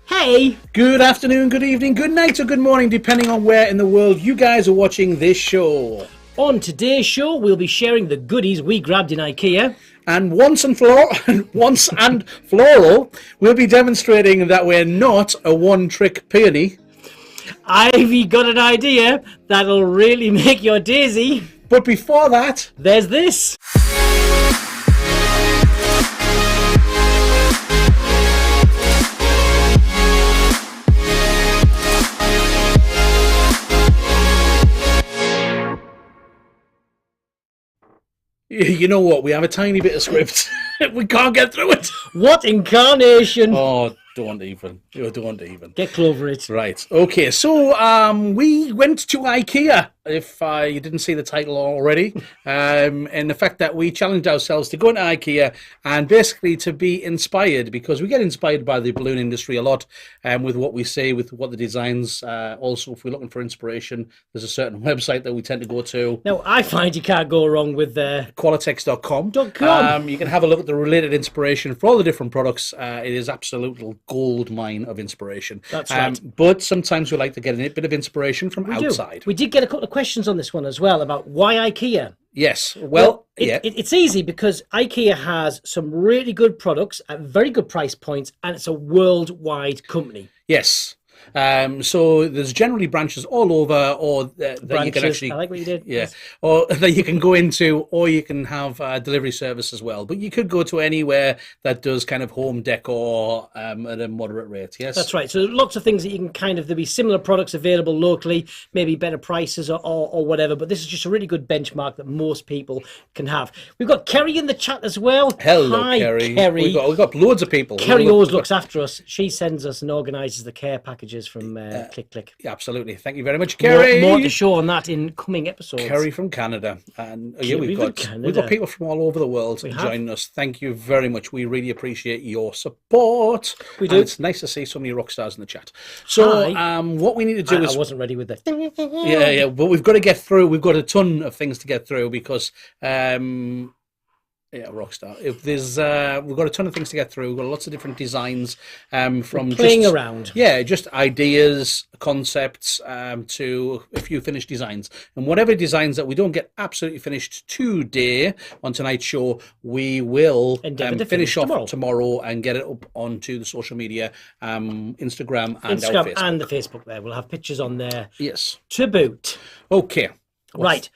Hey! Good afternoon, good evening, good night, or good morning, depending on where in the world you guys are watching this show. On today's show, we'll be sharing the goodies we grabbed in IKEA. And once and floral, we'll be demonstrating that we're not a one-trick peony. I've got an idea that'll really make your daisy. But before that, there's this. You know what? We have a tiny bit of script. We can't get through it. What incarnation? Oh, don't even. Get over it. Right. Okay. So we went to IKEA. If you didn't see the title already, and the fact that we challenged ourselves to go into IKEA and basically to be inspired, because we get inspired by the balloon industry a lot, with what we see, with what the designs. Also, if we're looking for inspiration, there's a certain website that we tend to go to. Now, I find you can't go wrong with Qualitex.com. You can have a look at the related inspiration for all the different products. It is absolute gold mine of inspiration. That's right. But sometimes we like to get a bit of inspiration from outside. We did get a couple of questions on this one as well about why IKEA. Yes. Well, it's easy because IKEA has some really good products at very good price points, and it's a worldwide company. Yes. So there's generally branches all over, or that you can actually. I like what you did. Yeah, or that you can go into, or you can have a delivery service as well. But you could go to anywhere that does kind of home decor at a moderate rate. Yes, that's right. So lots of things that you can there'll be similar products available locally, maybe better prices or whatever. But this is just a really good benchmark that most people can have. We've got Kerry in the chat as well. Hello, Hi, Kerry. Kerry. We've got loads of people. Kerry always looks after us. She sends us and organises the care package packages from Click Click. Yeah, absolutely. Thank you very much, Kerry. More to show on that in coming episodes. Kerry from Canada. And we've Canada. got people from all over the world joining us. Thank you very much. We really appreciate your support. We do. And it's nice to see so many rock stars in the chat. So what we need to do is... I wasn't ready with that. Yeah, but we've got to get through. We've got a ton of things to get through because... yeah, Rockstar. If there's, we've got a ton of things to get through. We've got lots of different designs from playing around. Yeah, just ideas, concepts, to a few finished designs. And whatever designs that we don't get absolutely finished today on tonight's show, we will finish off tomorrow and get it up onto the social media, Instagram and our Facebook. And the Facebook there. We'll have pictures on there. Yes. To boot. Okay. Right.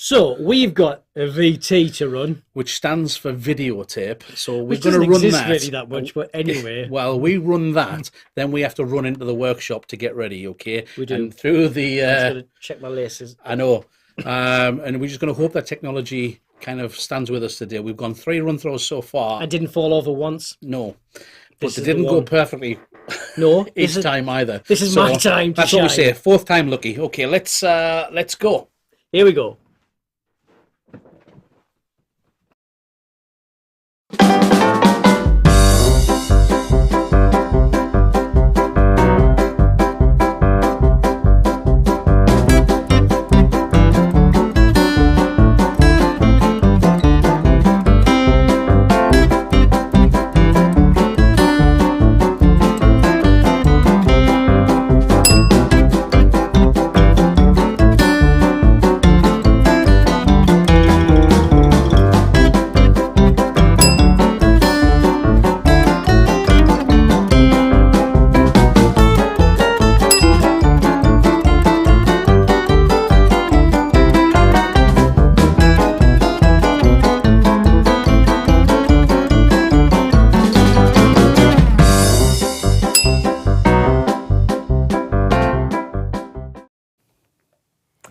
So we've got a VT to run, which stands for videotape. So we're which going to run exist that. Really that much, but anyway. Well, we run that, then we have to run into the workshop to get ready. Okay, we do. And through the. I'm just gonna check my laces. I know, and we're just going to hope that technology kind of stands with us today. We've gone 3 run-throughs so far. I didn't fall over once. No, but they didn't go perfectly. No, each time either. This is my time. That's what we say. 4th time lucky. Okay, let's go. Here we go.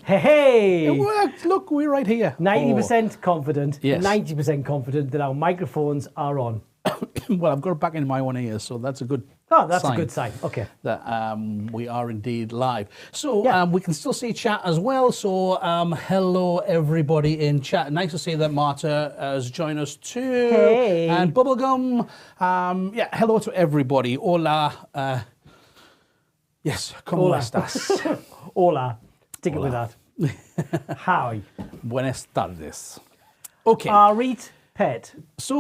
Hey! It worked. Look, we're right here. 90% confident. Yes. 90% confident that our microphones are on. Well, I've got it back in my one ear, so that's a good. Oh, that's a good sign. Okay. That we are indeed live. So we can still see chat as well. So hello everybody in chat. Nice to see that Marta has joined us too. Hey. And Bubblegum. Yeah, hello to everybody. Hola. Yes, ¿cómo estás? Hola. Stick it with that. Hi. Buenas tardes. Okay. Read Pet. So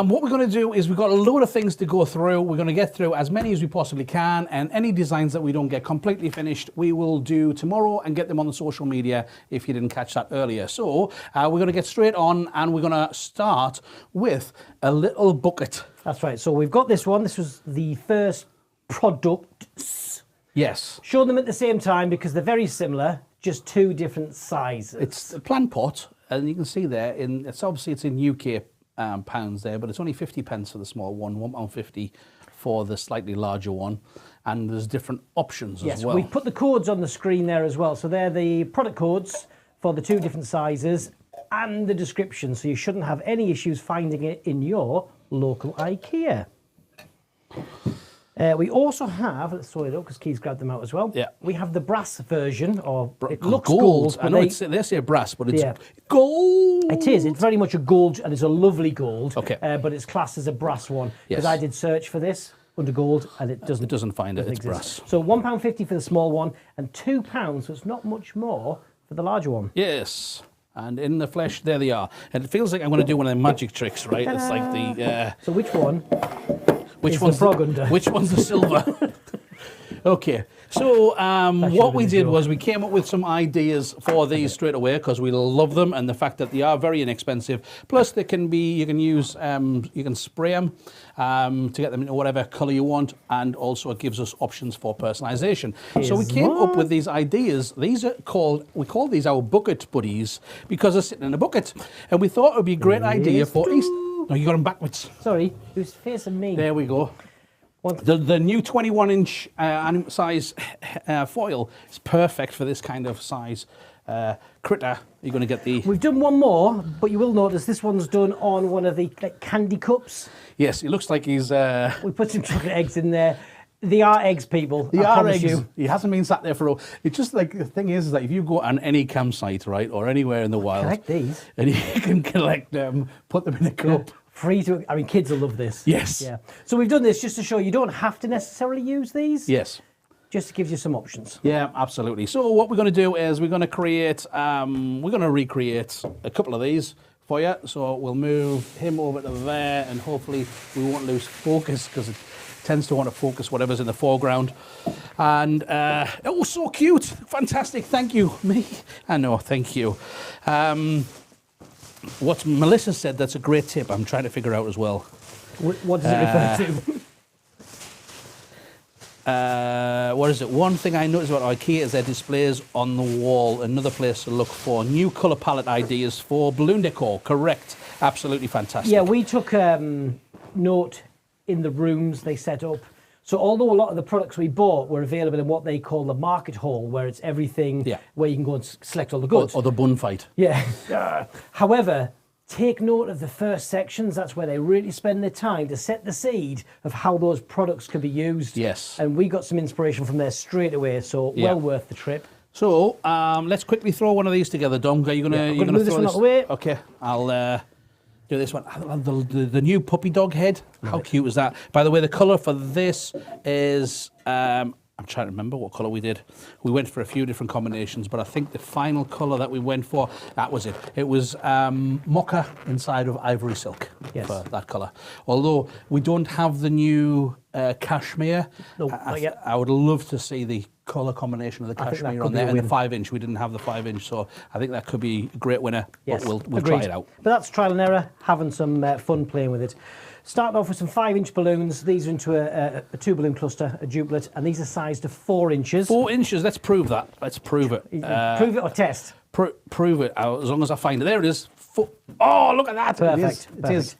what we're going to do is we've got a load of things to go through. We're going to get through as many as we possibly can, and any designs that we don't get completely finished, we will do tomorrow and get them on the social media if you didn't catch that earlier. So we're going to get straight on, and we're going to start with a bucket. That's right. So we've got this one. This was the first products. Yes. Show them at the same time because they're very similar, just 2 different sizes. It's a plant pot, and you can see there, it's obviously it's in UK pounds there, but it's only 50 pence for the small one, £1.50 for the slightly larger one, and there's different options as well. Yes, we've put the codes on the screen there as well. So they're the product codes for the 2 different sizes and the description, so you shouldn't have any issues finding it in your local IKEA. We also have, let's throw it up because Keith's grabbed them out as well. Yeah. We have the brass version, or it looks gold. gold. I know they say brass, but it's gold. It is. It's very much a gold, and it's a lovely gold. Okay. But it's classed as a brass one because Yes. I did search for this under gold, and it doesn't. It doesn't find it. It's exist. brass. So £1.50 for the small one, and £2, so it's not much more for the larger one. Yes. And in the flesh, there they are. And it feels like I'm going to do one of the magic tricks, right? Ta-da! It's like the. So which one? Which one's the frog under? Which one's the silver? Okay. So what we did was we came up with some ideas for these straight away because we love them, and the fact that they are very inexpensive. Plus, they can be you can spray them to get them into whatever color you want, and also it gives us options for personalization. So we came up with these ideas. These are we call these our bucket buddies because they're sitting in a bucket, and we thought it would be a great idea for East. No, you got them backwards. Sorry, he was facing me. There we go. The new 21-inch size foil is perfect for this kind of size critter. You're going to get the... We've done one more, but you will notice this one's done on one of the candy cups. Yes, it looks like he's... We put some chocolate eggs in there. They are eggs, people. They I are promise eggs. you. He hasn't been sat there for. It's just like the thing is that if you go on any campsite, right, or anywhere in the wild, Collect these. and you can collect them, put them in a cup. Free to. I mean, kids will love this. Yes. Yeah. So we've done this just to show you don't have to necessarily use these. Yes. Just to give you some options. Yeah, absolutely. So what we're going to do is we're going to create, we're going to recreate a couple of these for you. So we'll move him over to there, and hopefully we won't lose focus because it tends to want to focus whatever's in the foreground. And oh, so cute, fantastic. Thank you, me. I know, thank you. What Melissa said, that's a great tip. I'm trying to figure out as well. What does it refer to? What is it? One thing I noticed about IKEA is their displays on the wall. Another place to look for new colour palette ideas for balloon decor. Correct. Absolutely fantastic. Yeah, we took note in the rooms they set up. So although a lot of the products we bought were available in what they call the market hall, where it's everything where you can go and select all the goods. Or the bun fight. Yeah. However, take note of the first sections. That's where they really spend their time to set the seed of how those products could be used. Yes. And we got some inspiration from there straight away, so well worth the trip. So let's quickly throw one of these together, Dom. Are you gonna move this one out the way. Okay, I'll do this one. The new puppy dog head. How cute is that? By the way, the colour for this is I'm trying to remember what colour we did. We went for a few different combinations, but I think the final colour that we went for, that was it. It was mocha inside of ivory silk for that colour. Although we don't have the new cashmere. No, not yet. I would love to see the colour combination of the cashmere on there and the 5-inch. We didn't have the 5-inch, so I think that could be a great winner, but we'll try it out. But that's trial and error, having some fun playing with it. Starting off with some 5-inch balloons. These are into a 2-balloon cluster, a duplet, and these are sized to 4 inches. 4 inches, let's prove that. Let's prove it. Prove it or test? Prove it, as long as I find it. There it is. Oh, look at that. Perfect.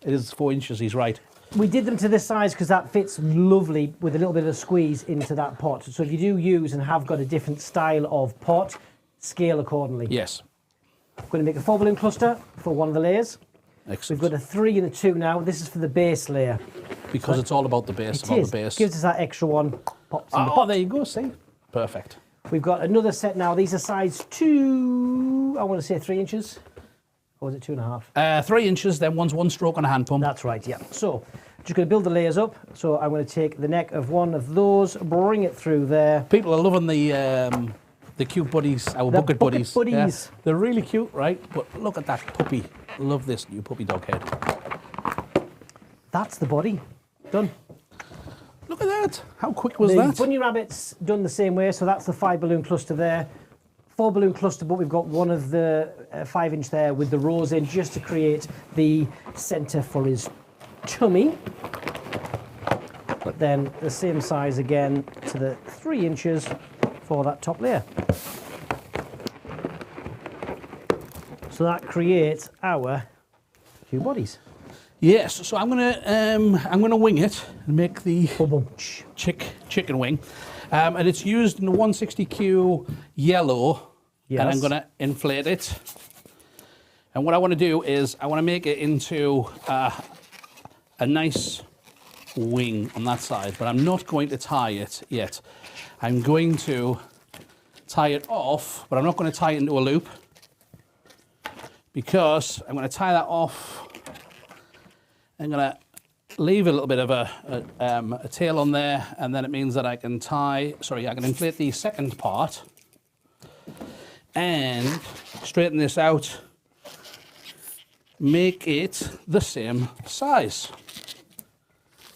It is 4 inches, he's right. We did them to this size because that fits lovely with a little bit of a squeeze into that pot. So if you do use and have got a different style of pot, scale accordingly. Yes. I'm going to make a 4-balloon cluster for one of the layers. Excellent. We've got a 3 and a 2 now. This is for the base layer. Because it's all about the base. Gives us that extra one. Pops in the Oh, pot. there you go, see? Perfect. We've got another set now. These are size 2, I want to say 3 inches. Or was it 2.5? 3 inches, then one's 1 stroke on a hand pump. That's right, yeah. So, just going to build the layers up. So I'm going to take the neck of one of those, bring it through there. People are loving the cute buddies, our bucket buddies. Yeah. They're really cute, right? But look at that puppy. Love this new puppy dog head. That's the body. Done. Look at that. How quick was that? The bunny rabbit's done the same way, so that's the 5-balloon cluster there. 4-balloon cluster, but we've got one of the 5-inch there with the rows in just to create the centre for his tummy. But then the same size again to the 3 inches for that top layer. So that creates our 2 bodies. Yes, so I'm gonna wing it and make the chicken wing, and it's used in the 160Q yellow. Yes. And I'm gonna inflate it. And what I want to do is I want to make it into a nice wing on that side, but I'm not going to tie it yet. I'm going to tie it off, but I'm not going to tie it into a loop because I'm going to tie that off. I'm going to leave a little bit of a tail on there, and then it means that I can inflate the second part and straighten this out, make it the same size.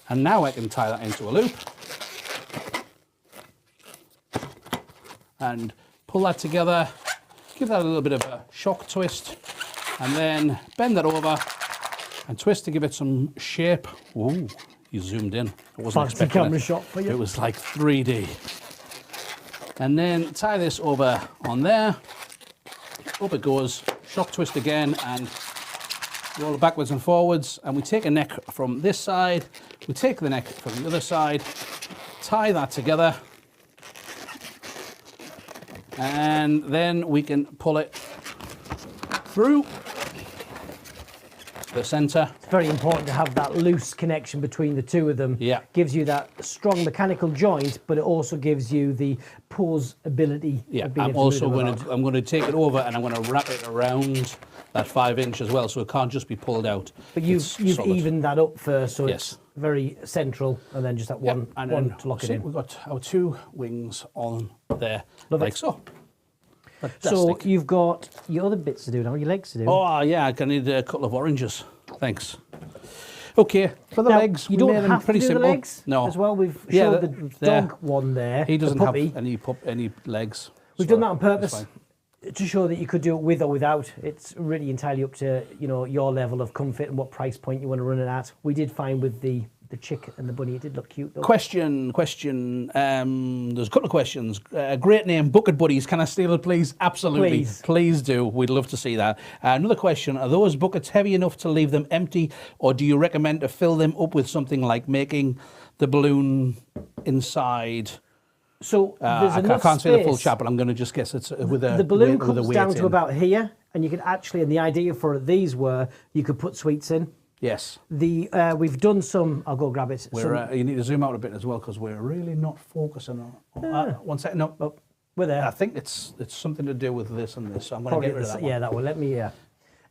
And now I can tie that into a loop and pull that together, give that a little bit of a shock twist, and then bend that over and twist to give it some shape. Ooh, you zoomed in. I wasn't expecting camera shot for you. It was like 3D. And then tie this over on there. Up it goes. Shock twist again and roll it backwards and forwards. And we take a neck from this side. We take the neck from the other side. Tie that together. And then we can pull it through. the centre. It's very important to have that loose connection between the two of them. Yeah. Gives you that strong mechanical joint, but it also gives you the pose ability. Yeah, of being I'm able to also move going about. to, I'm going to take it over and I'm going to wrap it around that 5-inch as well, so it can't just be pulled out. But you've solid. evened that up first, so Yes. it's very central, and then just that Yeah, one, and one then to lock it see, in. we've got our 2 wings on there, Love like it. so. So Fantastic. you've got your other bits to do now, your legs to do. Oh, yeah, I need a couple of oranges. Thanks. Okay, for the Now, legs, you we don't made them have pretty to do simple. the legs No. as well. We've Yeah, showed the there. dog one there. He doesn't the have puppy. any legs. We've so done that on that's purpose fine. to show that you could do it with or without. It's really entirely up to your level of comfort and what price point you want to run it at. We did find with the chick and the bunny, it did look cute though. Question. There's a couple of questions. Great name, Bucket Buddies. Can I steal it, please? Absolutely. Please. Do. We'd love to see that. Another question. Are those buckets heavy enough to leave them empty, or do you recommend to fill them up with something like making the balloon inside? So there's I enough can't say the full space. chat, but I'm going to just guess it's with a The balloon with a comes weight down to in. about here, and you could actually, and the idea for these were you could put sweets in. Yes. We've done some. I'll go grab it. You need to zoom out a bit as well because we're really not focusing on. One second. No. Oh, we're there. I think it's something to do with this and this. So I'm going to get rid of that one. Yeah, that one. Let me. Yeah.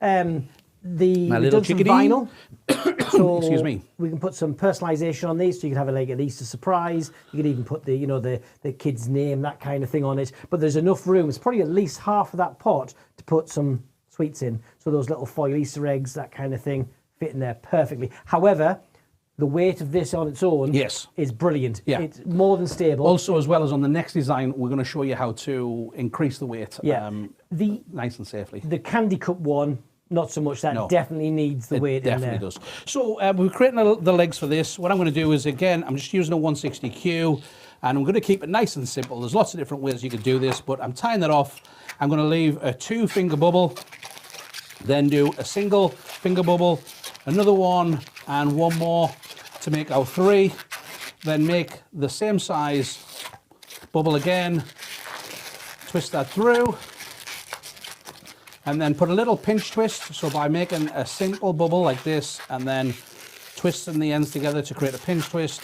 My We've little done some chickadee. vinyl. So Excuse me. We can put some personalisation on these, so you can have a, like an Easter surprise. You could even put the kid's name, that kind of thing on it. But there's enough room. It's probably at least half of that pot to put some sweets in. So those little foil Easter eggs, that kind of thing, fit in there perfectly. However, the weight of this on its own is brilliant. Yeah. It's more than stable. Also, as well as on the next design, we're going to show you how to increase the weight. Yeah. Nice and safely. The candy cup one, not so much. That definitely needs the weight in there. Definitely does. So we're creating the legs for this. What I'm going to do is, again, I'm just using a 160Q, and I'm going to keep it nice and simple. There's lots of different ways you could do this, but I'm tying that off. I'm going to leave a 2-finger bubble, then do a single finger bubble, another one, and one more to make our 3. Then make the same size bubble again, twist that through, and then put a little pinch twist. So by making a simple bubble like this and then twisting the ends together to create a pinch twist,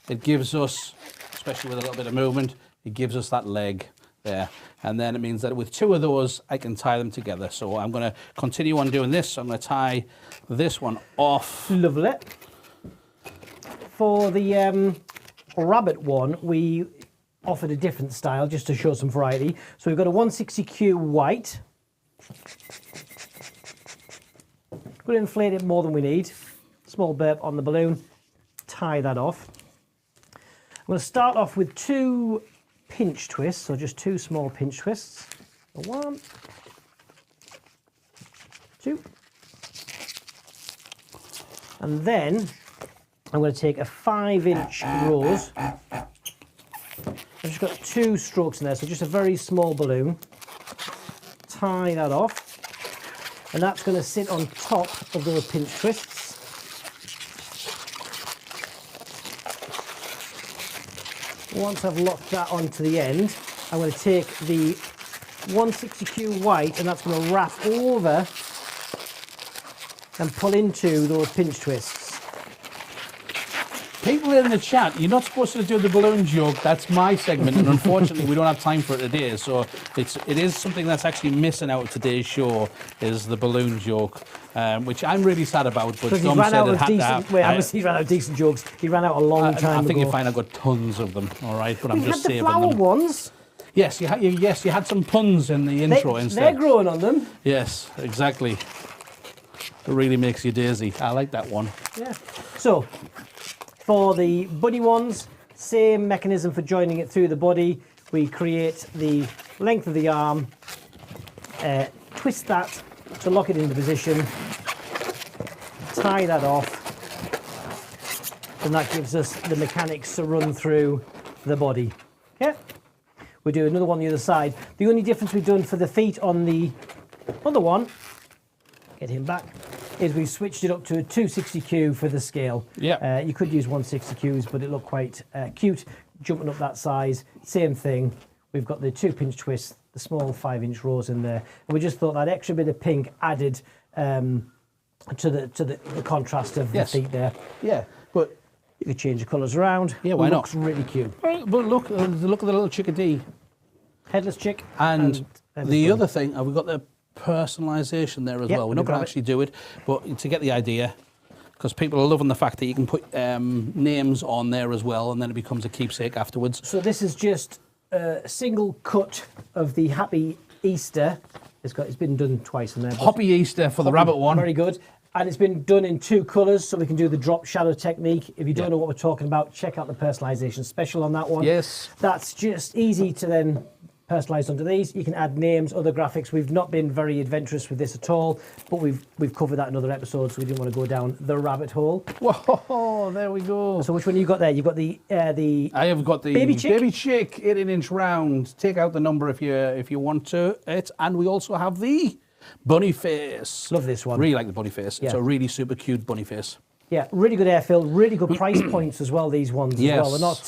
it gives us, especially with a little bit of movement, it gives us that leg there. And then it means that with 2 of those, I can tie them together. So I'm going to continue on doing this. So I'm going to tie this one off. Lovely. For the rabbit one, we offered a different style just to show some variety. So we've got a 160Q white. We're going to inflate it more than we need. Small burp on the balloon. Tie that off. I'm going to start off with 2 pinch twists, so just 2 small pinch twists. 1, 2. And then I'm going to take a 5-inch rose. I've just got 2 strokes in there, so just a very small balloon. Tie that off. And that's going to sit on top of those pinch twists. Once I've locked that onto the end, I'm going to take the 160Q white, and that's going to wrap over and pull into those pinch twists. People in the chat, you're not supposed to do the balloon joke. That's my segment, and unfortunately, we don't have time for it today. So it is something that's actually missing out of today's show, is the balloon joke, which I'm really sad about. But Dom said it had to happen. Wait, he ran out of decent jokes. He ran out a long time ago. I think you'll find I've got tons of them. All right, but I'm just saving them. We had the flower ones. Yes, you had some puns in the intro instead. They're growing on them. Yes, exactly. It really makes you daisy. I like that one. Yeah. So, for the buddy ones, same mechanism for joining it through the body. We create the length of the arm, twist that to lock it into position, tie that off, and that gives us the mechanics to run through the body. Okay? We do another one on the other side. The only difference we've done for the feet on the other one, get him back, is we've switched it up to a 260Q for the scale. Yeah. You could use 160Qs, but it looked quite cute, jumping up that size. Same thing. We've got the 2 pinch twists, the small 5-inch rose in there. And we just thought that extra bit of pink added to the contrast of Yes. the feet there. Yeah, but You could change the colours around. Yeah, why not? Looks really cute. but look at the little chickadee. Headless chick. And headless the bunny. other thing, we've got the personalisation there as Yep, well. We're not we've going got to actually do it, but to get the idea, because people are loving the fact that you can put names on there as well, and then it becomes a keepsake afterwards. So this is just a single cut of the Happy Easter. It's been done twice in there. but- Hoppy Easter for the rabbit one. Very good. And it's been done in 2 colours, so we can do the drop shadow technique. If you don't know what we're talking about, check out the personalisation special on that one. Yes. That's just easy to then personalise onto these. You can add names, other graphics. We've not been very adventurous with this at all, but we've covered that in other episodes, so we didn't want to go down the rabbit hole. Whoa, there we go. So which one you got there? You've got the I have got the Baby chick? 18-inch round. Take out the number if you want to. And we also have the bunny face. Love this one. Really like the bunny face. It's Yeah. a really super cute bunny face. Yeah, really good airfill, really good price points as well. These ones Yes. as well. They're not,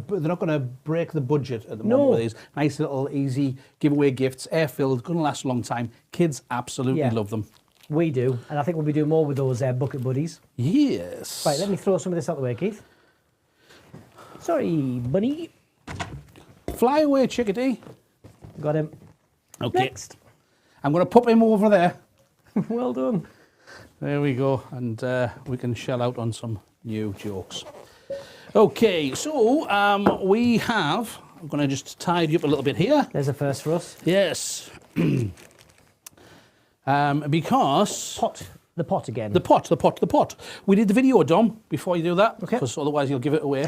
They're not gonna break the budget at the moment with these. Nice little easy giveaway gifts, air filled, gonna last a long time. Kids absolutely Yeah. love them. we do, and I think we'll be doing more with those bucket buddies. Yes. Right, let me throw some of this out the way, Keith. Sorry, bunny. Fly away, chickadee. Got him. Okay. Next. I'm gonna pop him over there. Well done. There we go, and we can shell out on some new jokes. Okay, so we have. I'm going to just tidy up a little bit here. There's a first for us. Yes, because The pot again. the pot. We did the video, Dom. Before you do that, Okay. because otherwise you'll give it away.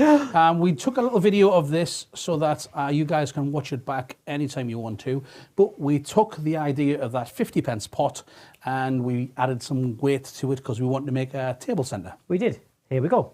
We took a little video of this so that you guys can watch it back anytime you want to. But we took the idea of that 50p pot and we added some weight to it because we wanted to make a table centre. We did. Here we go.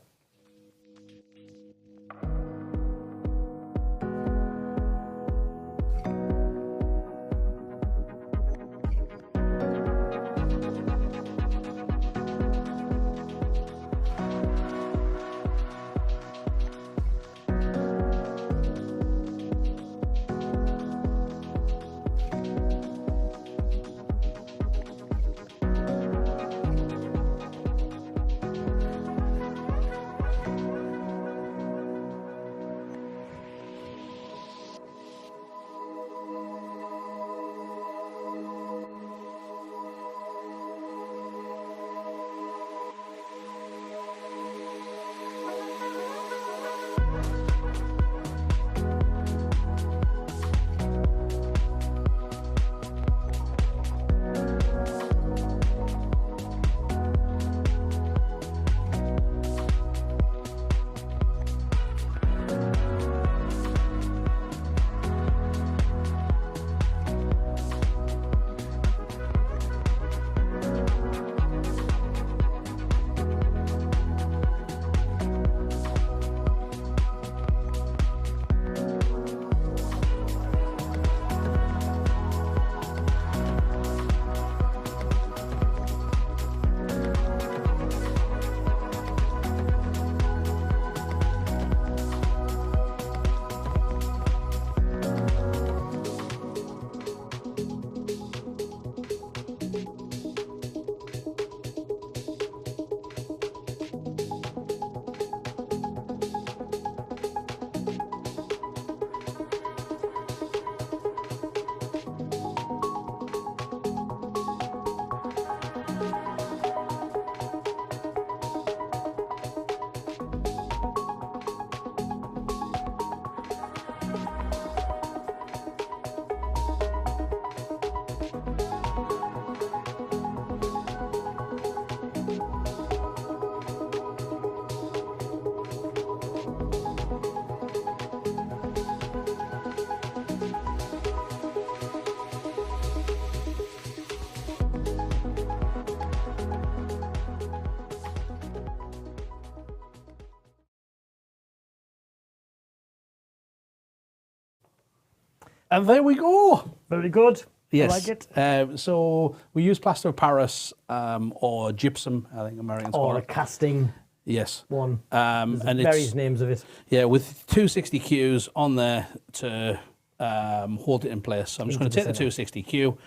And there we go. Very good. Yes. I like it. So we use plaster of Paris or gypsm, I think Americans call Or a it. casting Yes. one. And Various names of it. yeah, with 260 Qs on there to hold it in place. So I'm just going to take the 260 Q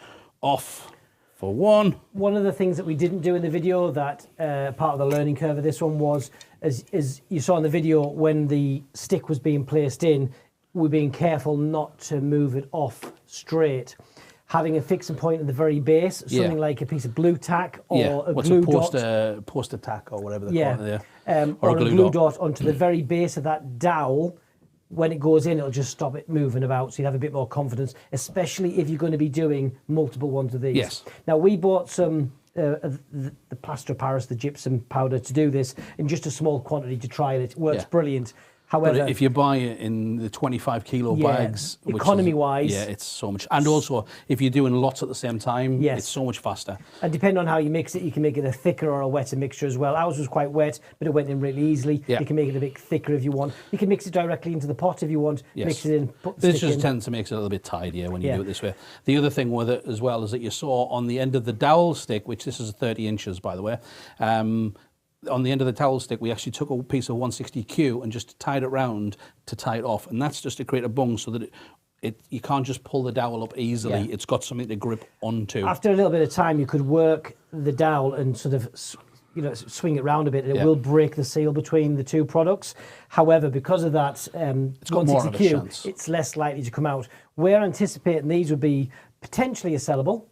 off for 1. One of the things that we didn't do in the video that part of the learning curve of this one was, as you saw in the video, when the stick was being placed in, we're being careful not to move it off straight. Having a fixing point at the very base, something like a piece of blue tack or a glue dot. Poster tack or whatever they call it there. Or a glue dot onto the very base of that dowel. When it goes in, it'll just stop it moving about, so you'll have a bit more confidence, especially if you're going to be doing multiple ones of these. Yes. Now, we bought some the plaster of Paris, the gypsum powder, to do this in just a small quantity to try it. It works brilliant. However, but if you buy it in the 25 kilo bags, economy-wise, it's so much. And also, if you're doing lots at the same time, it's so much faster. And depending on how you mix it, you can make it a thicker or a wetter mixture as well. Ours was quite wet, but it went in really easily. You can make it a bit thicker if you want. You can mix it directly into the pot if you want. Mix it in, put the This stick just in. tends to make it a little bit tidier when you do it this way. The other thing with it as well is that you saw on the end of the dowel stick, which this is 30 inches, by the way, on the end of the towel stick, we actually took a piece of 160Q and just tied it round to tie it off. And that's just to create a bung so that you can't just pull the dowel up easily. It's got something to grip onto. After a little bit of time, you could work the dowel and sort of swing it round a bit, and it will break the seal between the two products. However, because of that 160Q, it's less likely to come out. We're anticipating these would be potentially a sellable,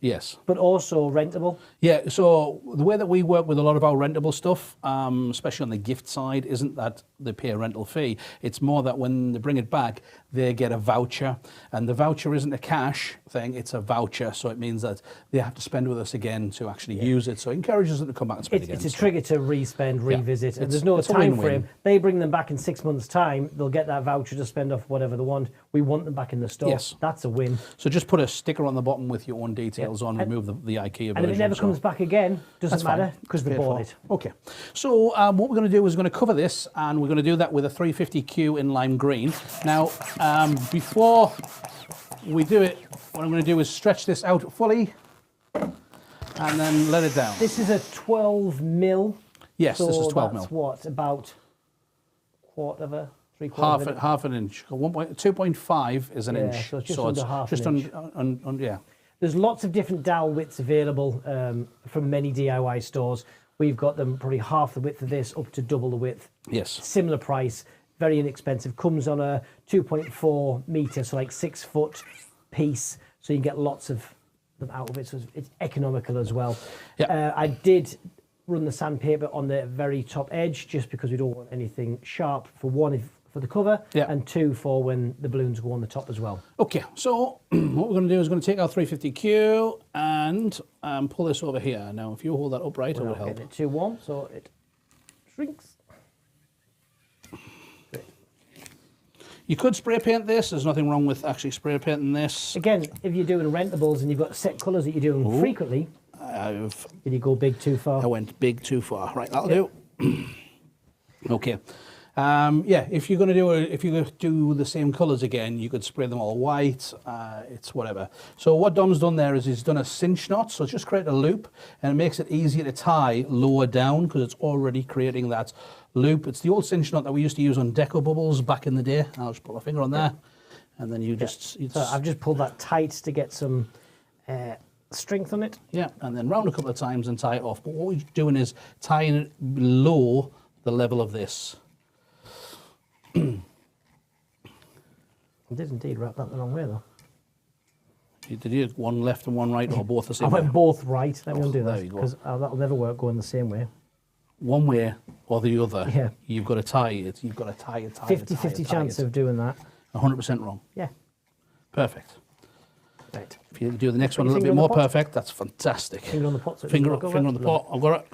but also rentable. Yeah, so the way that we work with a lot of our rentable stuff, especially on the gift side, isn't that they pay a rental fee. It's more that when they bring it back, they get a voucher. And the voucher isn't a cash thing, it's a voucher. So it means that they have to spend with us again to actually use it. So it encourages them to come back and spend again. It's a trigger to re-spend, revisit. And there's no time frame. They bring them back in 6 months' time. They'll get that voucher to spend off whatever they want. We want them back in the store. That's a win. So just put a sticker on the bottom with your own details on, remove the IKEA version. And if it never comes back again, doesn't matter, because they bought it. Okay. So what we're going to do is we're going to cover this, and we're going to do that with a 350Q in lime green. Now, before we do it, what I'm going to do is stretch this out fully and then let it down. This is a 12 mil. Yes, so this is 12 mil. That's what, about quarter of a, three-quarters of an inch? Half an inch. 2.5 is an inch. So it's just under half an inch. There's lots of different dowel widths available from many DIY stores. We've got them probably half the width of this, up to double the width. Yes. Similar price, very inexpensive. Comes on a 2.4 metre, so like 6 foot piece. So you can get lots of them out of it. So it's economical as well. Yeah. I did run the sandpaper on the very top edge just because we don't want anything sharp, for one, for the cover, and two, for when the balloons go on the top as well. Okay, so what we're going to do is going to take our 350Q and pull this over here. Now, if you hold that upright, it will help. It too warm, so it shrinks. Great. You could spray paint this. There's nothing wrong with actually spray painting this. Again, if you're doing rentables and you've got set colours that you're doing frequently, did you go big too far? I went big too far. Right, that'll do. Okay. If you're going to do the same colours again, you could spray them all white. It's whatever. So what Dom's done there is he's done a cinch knot. So it's just create a loop, and it makes it easier to tie lower down because it's already creating that loop. It's the old cinch knot that we used to use on deco bubbles back in the day. I'll just put my finger on there, and then you just. So I've just pulled that tight to get some strength on it. Yeah, and then round a couple of times and tie it off. But what we're doing is tying it below the level of this. I did indeed wrap that the wrong way, though. Did you one left and one right, or both the same way? I went both right. Let me undo that, because that'll never work going the same way. One way or the other. Yeah. You've got to tie it. You've got to tie it. 50-50 chance of doing that. 100% wrong. Yeah. Perfect. Right. If you do the next one a little bit more perfect, that's fantastic. Finger on the pot. Finger on the pot. I've got it.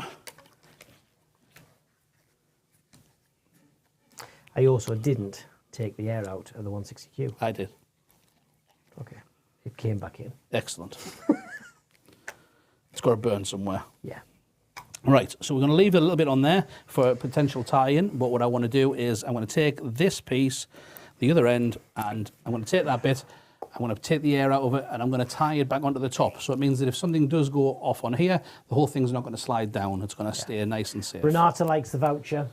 I also didn't take the air out of the 160Q. I did. Okay. It came back in. Excellent. It's got to burn somewhere. Yeah. Right, so we're going to leave it a little bit on there for a potential tie-in, but what I want to do is I'm going to take this piece, the other end, and I'm going to take that bit, I'm going to take the air out of it, and I'm going to tie it back onto the top. So it means that if something does go off on here, the whole thing's not going to slide down. It's going to stay nice and safe. Renata likes the voucher.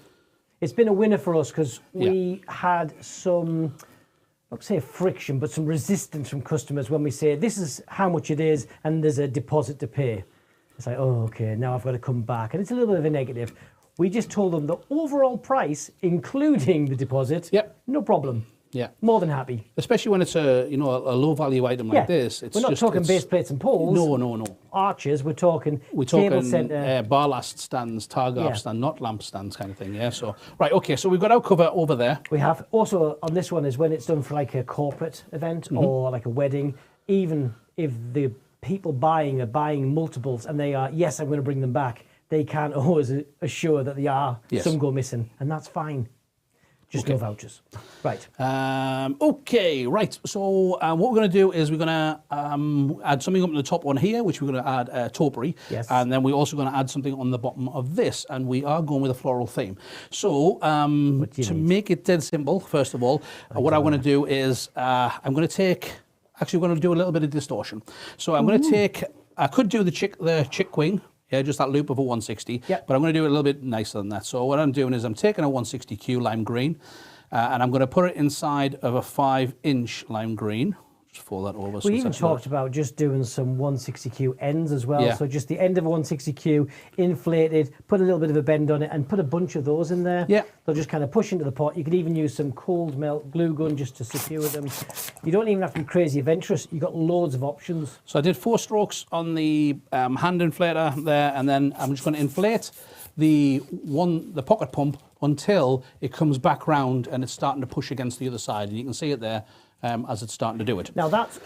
It's been a winner for us because we had some not say friction, but some resistance from customers when we say this is how much it is and there's a deposit to pay. It's like, oh, okay, now I've got to come back. And it's a little bit of a negative. We just told them the overall price, including the deposit, no problem. Yeah, more than happy. Especially when it's a a low value item like this. We're not talking base plates and poles. No. Arches. We're talking cable centre, ballast stands, target stand, not lamp stands, kind of thing. Yeah. So right, okay. So we've got our cover over there. We have also on this one is when it's done for like a corporate event or like a wedding. Even if the people buying are buying multiples and they are, yes, I'm going to bring them back. They can't always assure that they are. Yes. Some go missing, and that's fine. Just no vouchers. Right. Okay, right. So what we're going to do is we're going to add something up to the top one here, which we're going to add topiary. Yes. And then we're also going to add something on the bottom of this. And we are going with a floral theme. So to make it dead simple, first of all, what I want to do is I'm going to take... Actually, we're going to do a little bit of distortion. So I'm going to take... I could do the chick wing. Yeah, just that loop of a 160. Yep. But I'm going to do it a little bit nicer than that. So what I'm doing is I'm taking a 160Q lime green and I'm going to put it inside of a 5-inch lime green. Just fold that over. We even talked about just doing some 160Q ends as well. Yeah. So just the end of a 160Q, inflated, put a little bit of a bend on it and put a bunch of those in there. Yeah. They'll just kind of push into the pot. You could even use some cold melt glue gun just to secure them. You don't even have to be crazy adventurous. You've got loads of options. So I did 4 strokes on the hand inflator there, and then I'm just going to inflate the pocket pump until it comes back round and it's starting to push against the other side. And you can see it there. As it's starting to do it. Now that's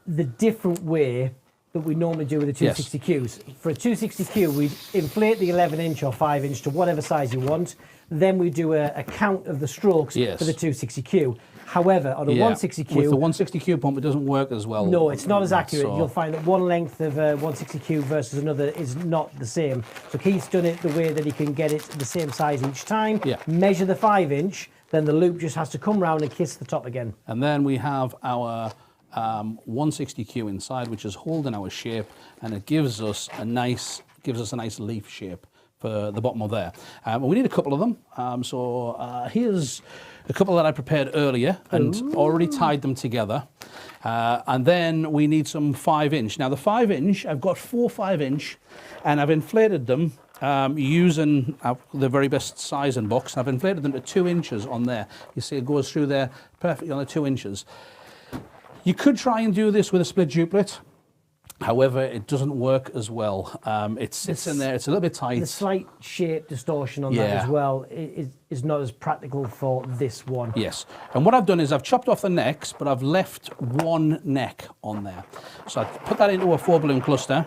the different way that we normally do with the 260Qs. For a 260Q, we'd inflate the 11-inch or 5-inch to whatever size you want. Then we do a count of the strokes for the 260Q. However, on a 160Q... With the 160Q pump, it doesn't work as well. No, it's not as accurate. So. You'll find that one length of a 160Q versus another is not the same. So Keith's done it the way that he can get it the same size each time. Yeah. Measure the 5-inch. Then the loop just has to come round and kiss the top again. And then we have our 160Q inside, which is holding our shape, and it gives us a nice leaf shape for the bottom of there. We need a couple of them. So here's a couple that I prepared earlier and already tied them together. And then we need some 5-inch. Now the 5-inch, I've got 4 5-inch, and I've inflated them. Using the very best size and box. I've inflated them to 2 inches on there. You see it goes through there perfectly on the 2 inches. You could try and do this with a split duplet. However, it doesn't work as well. It sits in there, it's a little bit tight. The slight shape distortion on that as well is not as practical for this one. Yes, and what I've done is I've chopped off the necks, but I've left one neck on there. So I put that into a 4-balloon cluster.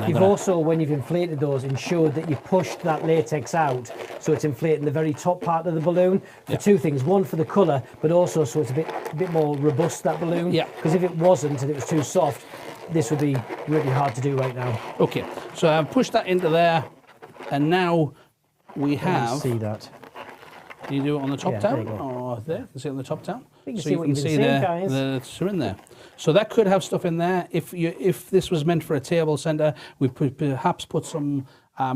You've also, when you've inflated those, ensured that you pushed that latex out so it's inflating the very top part of the balloon for 2 things. One, for the colour, but also so it's a bit more robust, that balloon. Yeah. Because if it wasn't and it was too soft, this would be really hard to do right now. Okay, so I've pushed that into there, and now we have... See that. Do you do it on the top down? Or there? You can see it on the top down? So you can see the are in there. So that could have stuff in there. If this was meant for a table centre, we could perhaps put some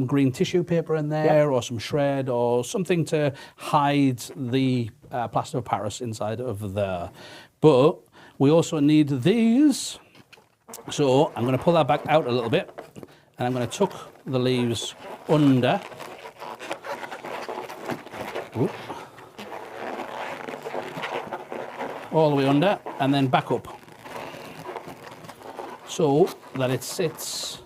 green tissue paper in there, or some shred, or something to hide the plaster of Paris inside of there. But we also need these. So I'm going to pull that back out a little bit, and I'm going to tuck the leaves under. Ooh. All the way under, and then back up, so that it sits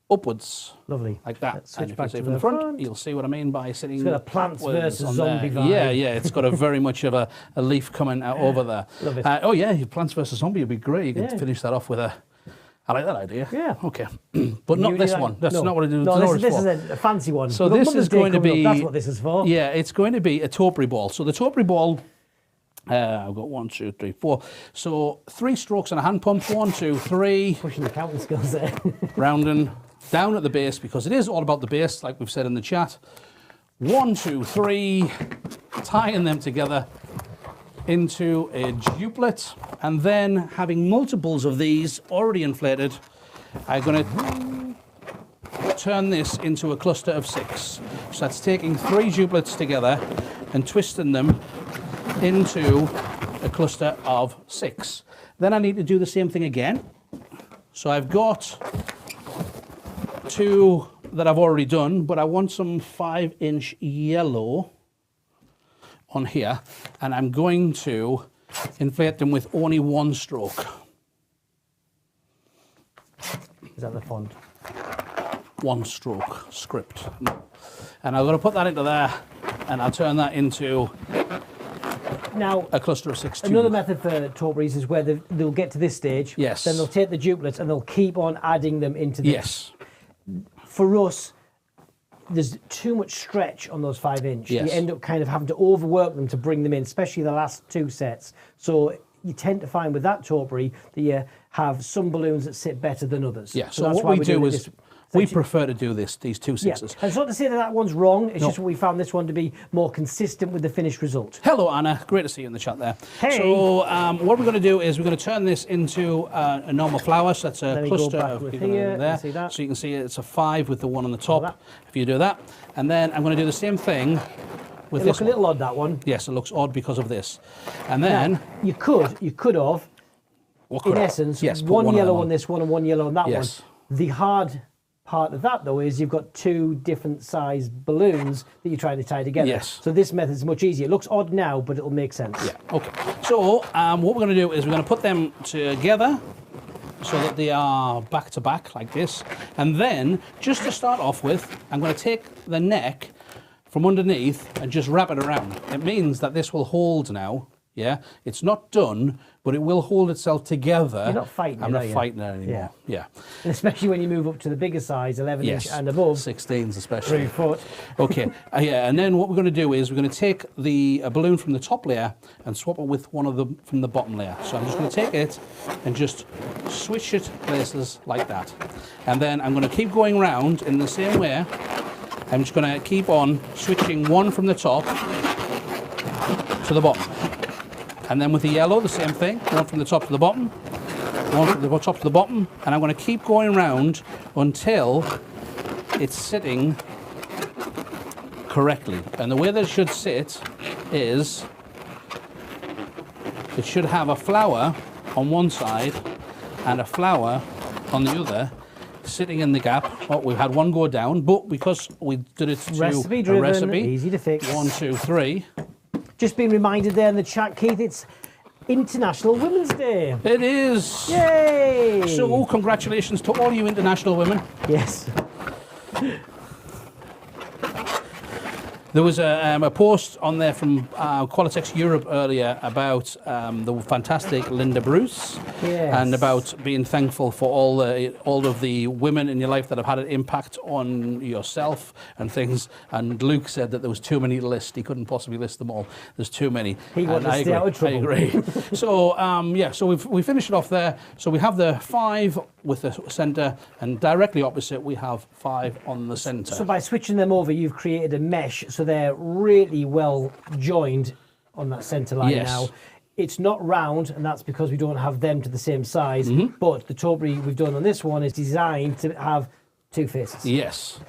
upwards. Lovely. Like that. Let's switch and back if you see to from the the front, you'll see what I mean by sitting. It's got a Plants versus Zombie vibe. Yeah, it's got a very much of a leaf coming out over there. Love it. Oh yeah, Plants versus Zombie would be great. You could finish that off with a... I like that idea. Yeah. Okay. But not this one. That's not what I do. No, this is a fancy one. So this is going to be... That's what this is for. Yeah, it's going to be a topiary ball. So the topiary ball... I've got 1, 2, 3, 4. So 3 strokes on a hand pump. 1, 2, 3. Pushing the counting skills there. Rounding down at the base, because it is all about the base, like we've said in the chat. 1, 2, 3. Tying them together into a duplet, and then having multiples of these already inflated, I'm going to turn this into a cluster of 6. So that's taking 3 duplets together and twisting them into a cluster of 6. Then I need to do the same thing again. So I've got 2 that I've already done, but I want some 5-inch yellow on here, and I'm going to inflate them with only 1 stroke. Is that the font? 1 stroke script. And I'm going to put that into there, and I'll turn that into now a cluster of 6 Another method for tauperies is where they'll get to this stage. Yes. Then they'll take the duplets and they'll keep on adding them into this. Yes. For us, there's too much stretch on those 5-inch. Yes. You end up kind of having to overwork them to bring them in, especially the last 2 sets. So you tend to find with that taupery that you have some balloons that sit better than others. Yeah. So that's what why we do is this. we prefer to do these 2 Yeah, sixes. and it's not to say that that one's wrong. It's No. just we found this one to be more consistent with the finished result. Hello, Anna. Great to see you in the chat there. Hey. So what we're going to do is we're going to turn this into a normal flower. So that's a Let me go cluster back of with people here, there. you see that? So you can see it's a 5 with the 1 on the top. that. If you do that, and then I'm going to do the same thing with It this looks a little odd, that one. Yes, it looks odd because of this. And then You could have, what in could I- essence, yes, put one of yellow them on this one and one yellow on that Yes. one. The hard part of that, though, is you've got 2 different size balloons that you're trying to tie together. Yes. So this method is much easier. It looks odd now, but it'll make sense. Yeah, okay. So what we're going to do is we're going to put them together so that they are back to back like this. And then, just to start off with, I'm going to take the neck from underneath and just wrap it around. It means that this will hold now. Yeah, it's not done, but it will hold itself together. You're not fighting I'm it, not are you? fighting it anymore. Yeah. And especially when you move up to the bigger size, 11 Yes. inch and above, 16s especially. 3 foot. Okay, yeah, and then what we're going to do is we're going to take the balloon from the top layer and swap it with one of them from the bottom layer. So I'm just going to take it and just switch it places like that. And then I'm going to keep going round in the same way. I'm just going to keep on switching one from the top to the bottom. And then with the yellow, the same thing, one from the top to the bottom, one from the top to the bottom, and I'm going to keep going round until it's sitting correctly. And the way that it should sit is it should have a flower on one side and a flower on the other, sitting in the gap. Oh, we've had one go down, but because we did it to Recipe a driven, recipe, easy to fix. 1, 2, 3. Just being reminded there in the chat, Keith, it's International Women's Day. It is. Yay! So congratulations to all you international women. Yes. There was a post on there from Qualitex Europe earlier about the fantastic Linda Bruce, Yes. and about being thankful for all of the women in your life that have had an impact on yourself and things. And Luke said that there was too many to list. He couldn't possibly list them all. There's too many. He wanted And to stay out of trouble. I agree. So yeah, so we finished it off there. So we have the 5 with the centre, and directly opposite we have 5 on the centre. So by switching them over, you've created a mesh, so they're really well joined on that centre line Yes. now. It's not round, and that's because we don't have them to the same size, Mm-hmm. but the taupery we've done on this one is designed to have 2 faces. Yes,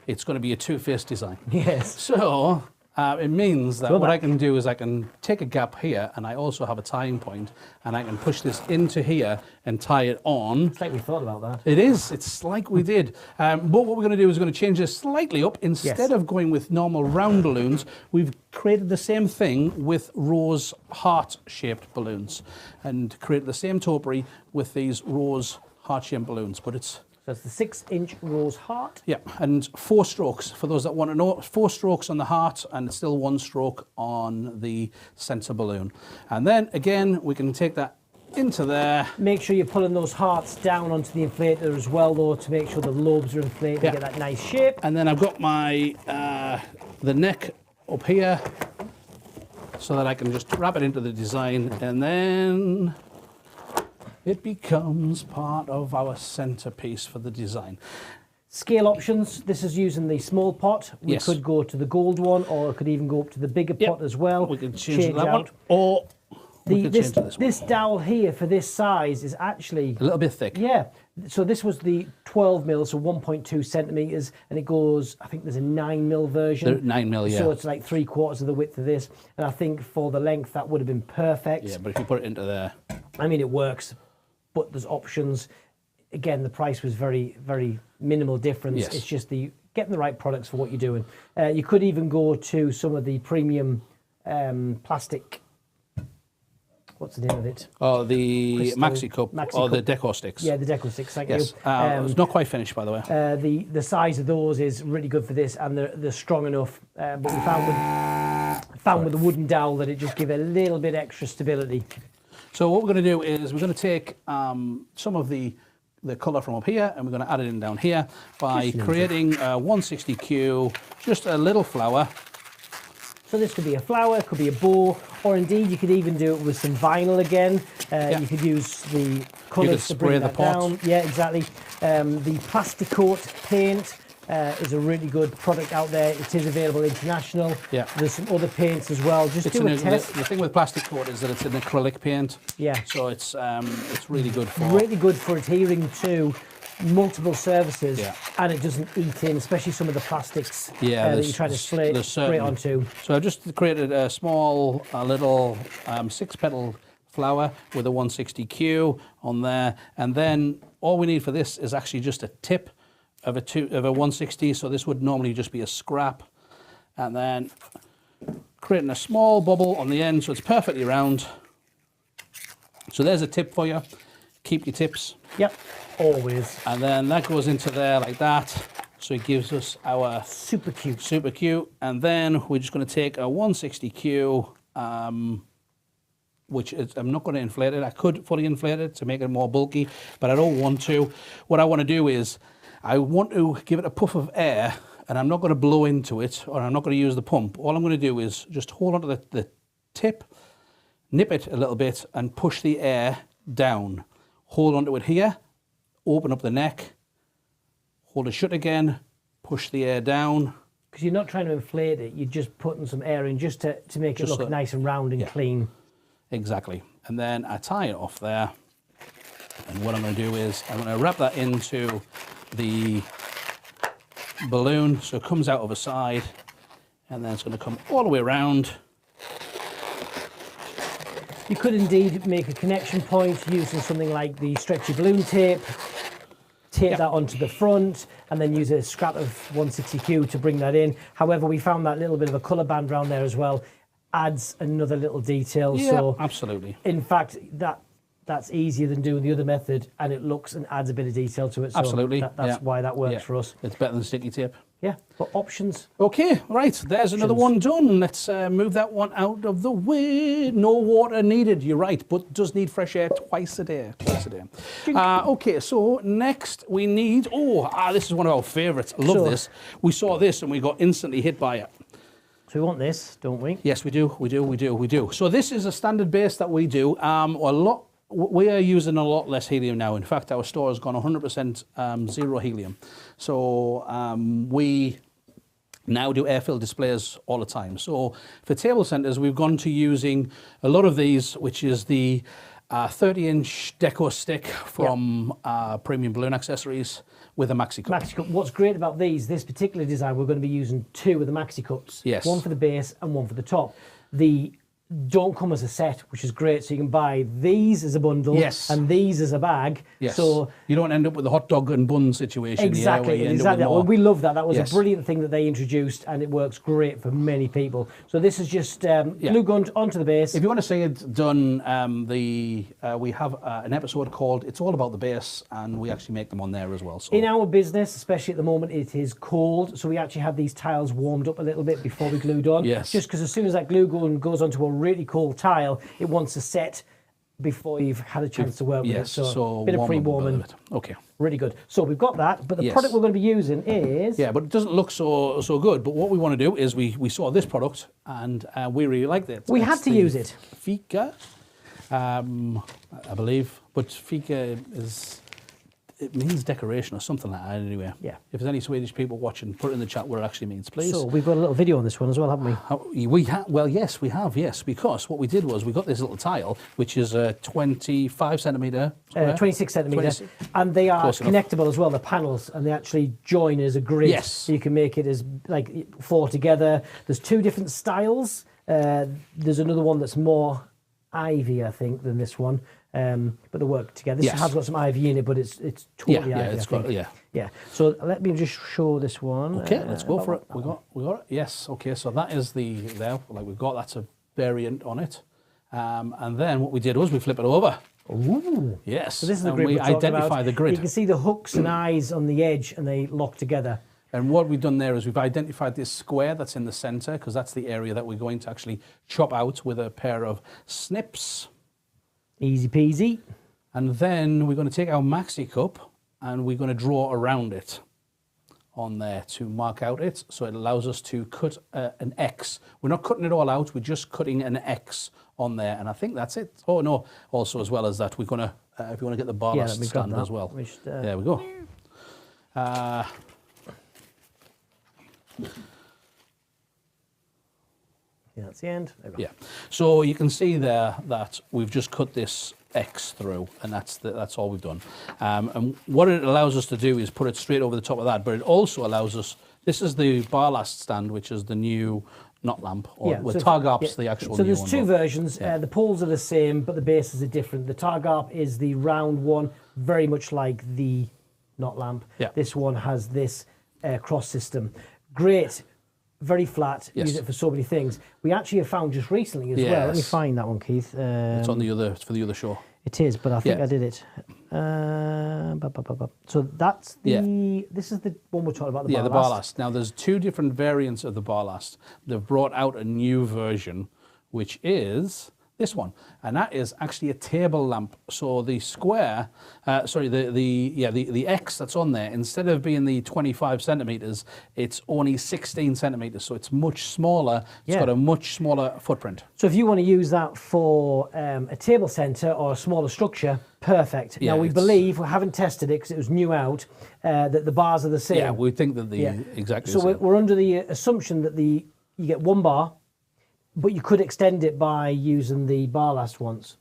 it's going to be a 2-faced design. Yes. So it means that Go what I back. can do is I can take a gap here, and I also have a tying point, and I can push this into here and tie it on. It's like we thought about that. It is. It's like we did. But what we're going to do is we're going to change this slightly up. Instead of going with normal round balloons, we've created the same thing with rose heart-shaped balloons, and created the same taupery with these rose heart-shaped balloons. But it's So it's the 6-inch rose heart. yeah, and 4 strokes for those that want to know. 4 strokes on the heart, and it's still 1 stroke on the centre balloon. And then again, we can take that into there. Make sure you're pulling those hearts down onto the inflator as well, though, to make sure the lobes are inflated Yeah. to get that nice shape. And then I've got my the neck up here, so that I can just wrap it into the design, and then it becomes part of our centerpiece for the design. Scale options. This is using the small pot. We Yes. could go to the gold one, or it could even go up to the bigger Yep. pot as well. We can change it to that out. one, or we could This, change to this one. this dowel here for this size is actually, A little bit thick. yeah, So this was the 12 mil, so 1.2 centimeters, and it goes, I think there's a 9 mil version. 9 mil, yeah. So it's like 3/4 of the width of this. And I think for the length, that would have been perfect. Yeah, but if you put it into there. I mean, it works, but there's options. Again, the price was very, very minimal difference. Yes. It's just getting the right products for what you're doing. You could even go to some of the premium plastic. What's the name of it? Oh, the Crystal Maxi Cup or the Deco Sticks. Yeah, the Deco Sticks, thank Yes. you. It's not quite finished, by the way. The size of those is really good for this, and they're strong enough. But we found with the wooden dowel that it just gives a little bit extra stability. So what we're going to do is we're going to take some of the colour from up here, and we're going to add it in down here by creating a 160Q, just a little flower. So this could be a flower, it could be a bow, or indeed you could even do it with some vinyl again. You could use the colours to bring that down. Yeah, exactly. The plastic coat paint is a really good product out there. It is available international. Yeah. There's some other paints as well. Just do a test. The thing with plastic coat is that it's an acrylic paint. Yeah. So it's really good for... Really good for adhering to multiple surfaces, Yeah. and it doesn't eat in, especially some of the plastics that you try to spray onto. So I've just created a small, little 6-petal flower with a 160Q on there, and then all we need for this is actually just a tip of a 160. So this would normally just be a scrap, and then creating a small bubble on the end so it's perfectly round. So there's a tip for you. Keep your tips. Yep, always. And then that goes into there like that. So it gives us our super cute. Super cute. And then we're just going to take a 160Q, which is, I'm not going to inflate it. I could fully inflate it to make it more bulky, but I don't want to. What I want to do is I want to give it a puff of air, and I'm not going to blow into it, or I'm not going to use the pump. All I'm going to do is just hold onto the tip, nip it a little bit, and push the air down. Hold onto it here, open up the neck, hold it shut again, push the air down. Because you're not trying to inflate it, you're just putting some air in just to make it look nice and round and clean. Exactly. And then I tie it off there. And what I'm going to do is I'm going to wrap that into the balloon so it comes out of a side, and then it's going to come all the way around. You could indeed make a connection point using something like the stretchy balloon tape, tape that onto the front, and then use a scrap of 160Q to bring that in. However, we found that little bit of a colour band around there as well adds another little detail. Yeah, so absolutely. In fact, that's easier than doing the other method, and it looks and adds a bit of detail to it. So absolutely. That's why that works for us. It's better than sticky tape. Yeah, but options. Okay, right, there's another one done. Let's move that one out of the way. No water needed, you're right, but does need fresh air twice a day. Okay, so next we need, this is one of our favourites. I love this. We saw this and we got instantly hit by it. So we want this, don't we? Yes, we do. So this is a standard base that we do. We are using a lot less helium now. In fact, our store has gone 100% zero helium. So we now do air-filled displays all the time. So for table centres, we've gone to using a lot of these, which is the 30-inch Deco stick from Premium Balloon Accessories with a Maxi Cup. Maxi Cup. What's great about this particular design, we're going to be using 2 of the Maxi Cups. Yes. One for the base and one for the top. They don't come as a set, which is great. So you can buy these as a bundle and these as a bag. Yes. So you don't end up with a hot dog and bun situation. Exactly. Well, we love that. That was a brilliant thing that they introduced, and it works great for many people. So this is just glue gun onto the base. If you want to see it done, we have an episode called "It's All About the Base," and we actually make them on there as well. So in our business, especially at the moment, it is cold, so we actually have these tiles warmed up a little bit before we glued on. Yes. Just because as soon as that glue gun goes onto a really cold tile, it wants to set before you've had a chance to work with it. So a bit of pre-warming. Okay. Really good. So we've got that, but the product we're going to be using is... Yeah, but it doesn't look so good. But what we want to do is we saw this product and we really liked it. We had to use it. Fika, I believe. But Fika It means decoration or something like that anyway. Yeah. If there's any Swedish people watching, put it in the chat what it actually means, please. So we've got a little video on this one as well, haven't we? We have. Well, yes, we have. Yes, because what we did was we got this little tile, which is a 25 centimeter, 26 centimetre, and they are connectable as well, the panels, and they actually join as a grid. Yes. So you can make it as like 4 together. There's 2 different styles. There's another one that's more ivy, I think, than this one. But they work together. This has got some ivy in it, but it's totally ivy. It's got, yeah. So let me just show this one. Okay, let's go for it. We got it. Yes. Okay, so that is we've got that's a variant on it, and then what we did was we flip it over. Ooh. Yes. So this is the and grid we identify the grid. You can see the hooks and eyes on the edge, and they lock together. And what we've done there is we've identified this square that's in the centre, because that's the area that we're going to actually chop out with a pair of snips. Easy peasy. And then we're going to take our maxi cup and we're going to draw around it on there to mark out it. So it allows us to cut an X. We're not cutting it all out, we're just cutting an X on there. And I think that's it. Oh no, also as well as that, we're going to, if you want to get the ballast stand as well. There we go. Yeah, that's the end. Yeah. So you can see there that we've just cut this X through, and that's all we've done. And what it allows us to do is put it straight over the top of that, but it also allows us, this is the ballast stand, which is the new knot lamp, or with Targarp's the actual so new one. So there's 2 versions. The poles are the same, but the bases are different. The Targarp is the round one, very much like the knot lamp. Yeah. This one has this cross system. Great. Very flat. Yes. Use it for so many things. We actually have found just recently as well. Let me find that one, Keith. It's on for the other show. It is, but I think I did it. So that's the. This is the one we're talking about. The ballast. The ballast. Now there's 2 different variants of the ballast. They've brought out a new version, which is this one, and that is actually a table lamp. So the square, the X that's on there, instead of being the 25 centimeters, it's only 16 centimeters. So it's much smaller. It's got a much smaller footprint. So if you want to use that for a table centre or a smaller structure, perfect. Yeah, now we believe, we haven't tested it because it was new out, that the bars are the same. Yeah, we think that exactly. So we're under the assumption that you get 1 bar, but you could extend it by using the ballast ones.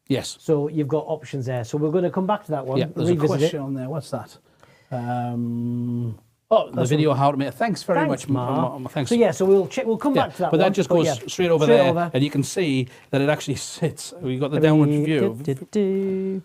Yes. So you've got options there. So we're going to come back to that one. Yeah, there's a question on there. What's that? The video how to make. Thanks very much, Mark. Thanks. So yeah, so we'll come back to that. But that just goes straight over there, and you can see that it actually sits. We've got the downward view.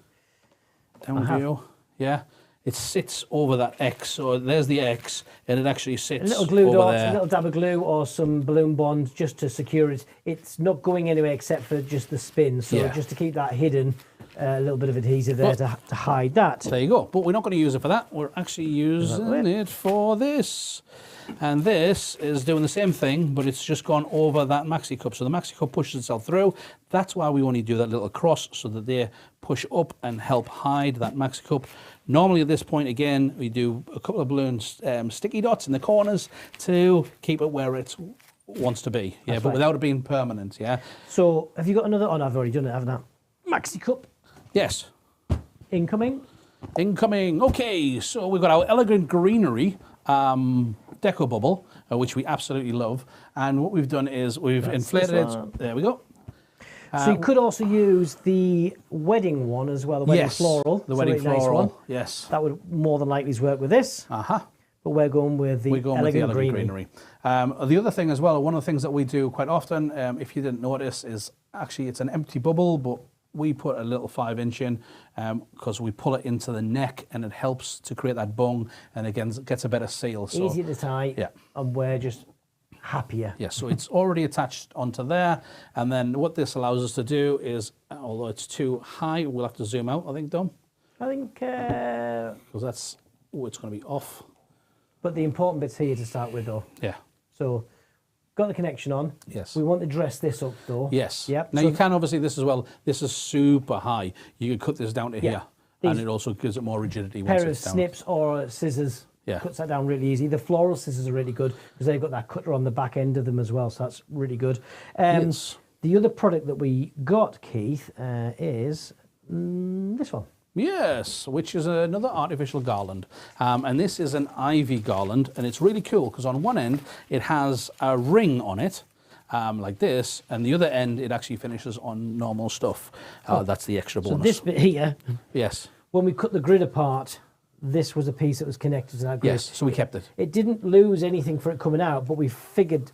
Downward view. Yeah. It sits over that X, so there's the X, and it actually sits a little glue over dot, there. A little dab of glue or some balloon bond just to secure it. It's not going anywhere except for just the spin, so just to keep that hidden, a little bit of adhesive there to hide that. There you go. But we're not going to use it for that. We're actually using it for this. And this is doing the same thing, but it's just gone over that maxi cup. So the maxi cup pushes itself through. That's why we only do that little cross, so that they push up and help hide that maxi cup. Normally at this point, again, we do a couple of balloon sticky dots in the corners to keep it where it wants to be. Yeah, but without it being permanent, yeah. So have you got another? Oh, no, I've already done it, haven't I? Maxi cup. Yes. Incoming. Okay, so we've got our elegant greenery deco bubble, which we absolutely love. And what we've done is we've inflated it. There we go. So you could also use the wedding one as well, the wedding floral. The wedding floral, nice one. Yes. That would more than likely work with this. But we're going with the elegant greenery. The other thing as well, one of the things that we do quite often, if you didn't notice, is actually it's an empty bubble, but we put a little 5-inch in because we pull it into the neck and it helps to create that bung and again gets a better seal. So, easy to tie, and we're just happier. Yeah, so it's already attached onto there, and then what this allows us to do is, although it's too high, we'll have to zoom out, I think, Dom? I think... Because that's, it's going to be off. But the important bit's here to start with, though. Yeah. So, got the connection on. Yes. We want to dress this up, though. Yes. Yep. Now, you can obviously, this as well, this is super high. You can cut this down to here, and it also gives it more rigidity once it's down. Pair of snips or scissors. Cuts that down really easy. The floral scissors are really good because they've got that cutter on the back end of them as well, so that's really good. The other product that we got, Keith, is this one. Yes, which is another artificial garland. And this is an ivy garland, and it's really cool because on one end it has a ring on it, like this, and the other end it actually finishes on normal stuff. That's the extra bonus. So this bit here, yes. when we cut the grid apart, this was a piece that was connected to that grid. Yes, so we kept it. It didn't lose anything for it coming out, but we figured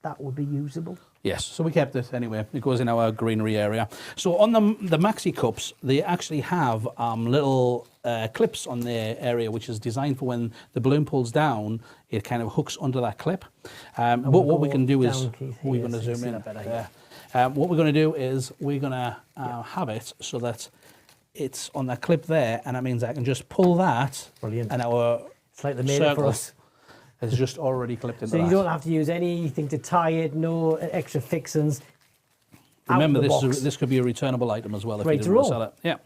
that would be usable. Yes, so we kept it anyway. It goes in our greenery area. So on the maxi cups, they actually have little clips on their area, which is designed for when the balloon pulls down, it kind of hooks under that clip. But what we can do is, we're going to zoom in. What we're going to do is we're going to have it so that it's on that clip there, and that means I can just pull that. Brilliant. And our it's like they made it for us. It's just already clipped into So that. you don't have to use anything to tie it, no extra fixings. Remember, this could be a returnable item as well if you didn't want to sell it. Yeah.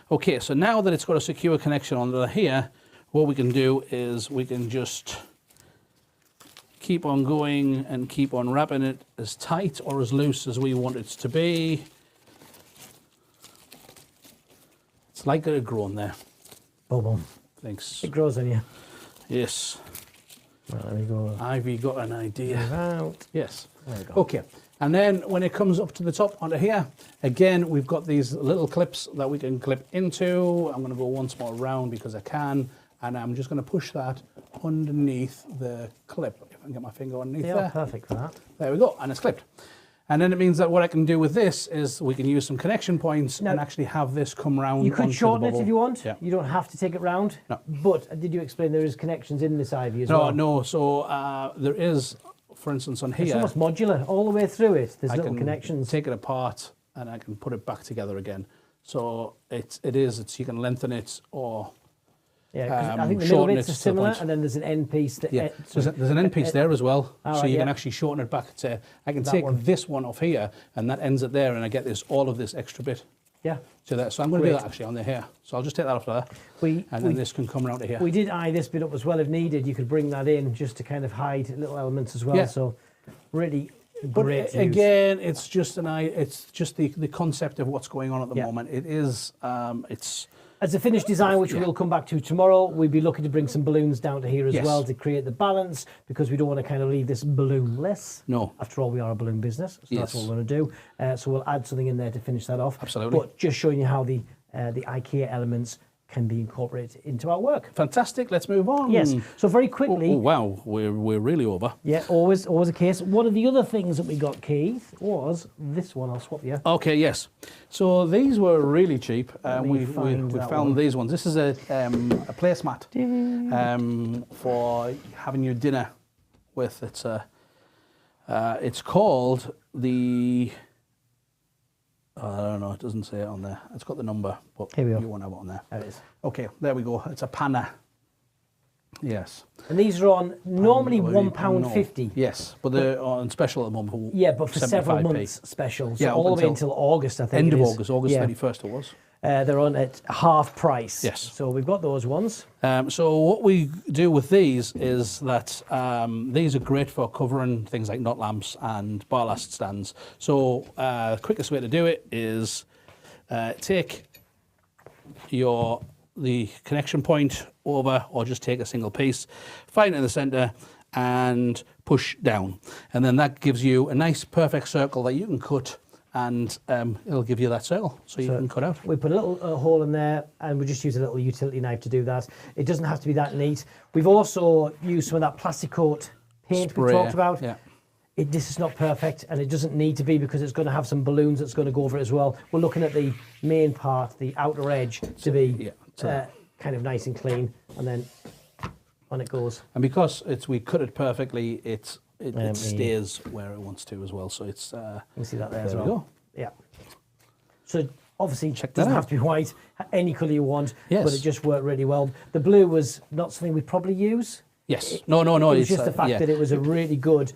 Okay, so now that it's got a secure connection under here, what we can do is we can just keep on going and keep on wrapping it as tight or as loose as we want it to be. It's like it had grown there. Boom, boom. Thanks. It grows on you. Yes. Right, there we go. Ivy got an idea. Out. Yes. There we go. Okay. And then when it comes up to the top onto here, again, we've got these little clips that we can clip into. I'm going to go once more around because I can. And I'm just going to push that underneath the clip. If I can get my finger underneath there. Perfect for that. There we go. And it's clipped. And then it means that what I can do with this is we can use some connection points and actually have this come round. You could shorten it if you want. Yeah. You don't have to take it round. No. But did you explain there is connections in this ivy as well? No. So there is, for instance, on here. It's almost modular all the way through it. There's little connections. Take it apart and I can put it back together again. So you can lengthen it or yeah, because I think the middle bits are similar, and then there's an end piece. That there's an end piece there as well, so you can actually shorten it back to. I can take this one off here, and that ends it there, and I get all of this extra bit. Yeah. So I'm going to do that actually on the here. So I'll just take that off there, and then this can come around to here. We did eye this bit up as well if needed. You could bring that in just to kind of hide little elements as well. Yeah. So really great. But again, it's just the concept of what's going on at the moment. It is it's. As a finished design, which we'll come back to tomorrow, we'd be looking to bring some balloons down to here as well to create the balance, because we don't want to kind of leave this balloonless. No. After all, we are a balloon business, so that's what we're going to do. So we'll add something in there to finish that off. Absolutely. But just showing you how the IKEA elements can be incorporated into our work. Fantastic. Let's move on. Yes. So very quickly. Oh wow, we're really over. Yeah, always a case. One of the other things that we got, Keith, was this one. I'll swap you. Okay. Yes. So these were really cheap. We found these ones. This is a placemat for having your dinner with. It's called the. I don't know, it doesn't say it on there. It's got the number, but here we are. You won't have it on there. There it is. Okay, there we go. It's a panna. Yes. And these are on normally £1.50. Yes, but they're on special at the moment. Yeah, but for several months special. So all the way until August, I think. End of August, August 31st it was. They're on at half price. Yes. So we've got those ones. So what we do with these is that these are great for covering things like knot lamps and ballast stands. So the quickest way to do it is take the connection point over, or just take a single piece, find it in the center and push down. And then that gives you a nice perfect circle that you can cut, and it'll give you that circle so you can cut out. We put a little hole in there, and we just use a little utility knife to do that. It doesn't have to be that neat. We've also used some of that plastic coat paint we talked about. Yeah. This is not perfect, and it doesn't need to be, because it's going to have some balloons that's going to go over it as well. We're looking at the main part, the outer edge, to be kind of nice and clean, and then on it goes. And because we cut it perfectly, it stays where it wants to as well. So it's. You can see that there as well. There we go. Yeah. So obviously, it doesn't have to be white, any colour you want, but it just worked really well. The blue was not something we'd probably use. Yes. No. It was just the fact that it was a really good,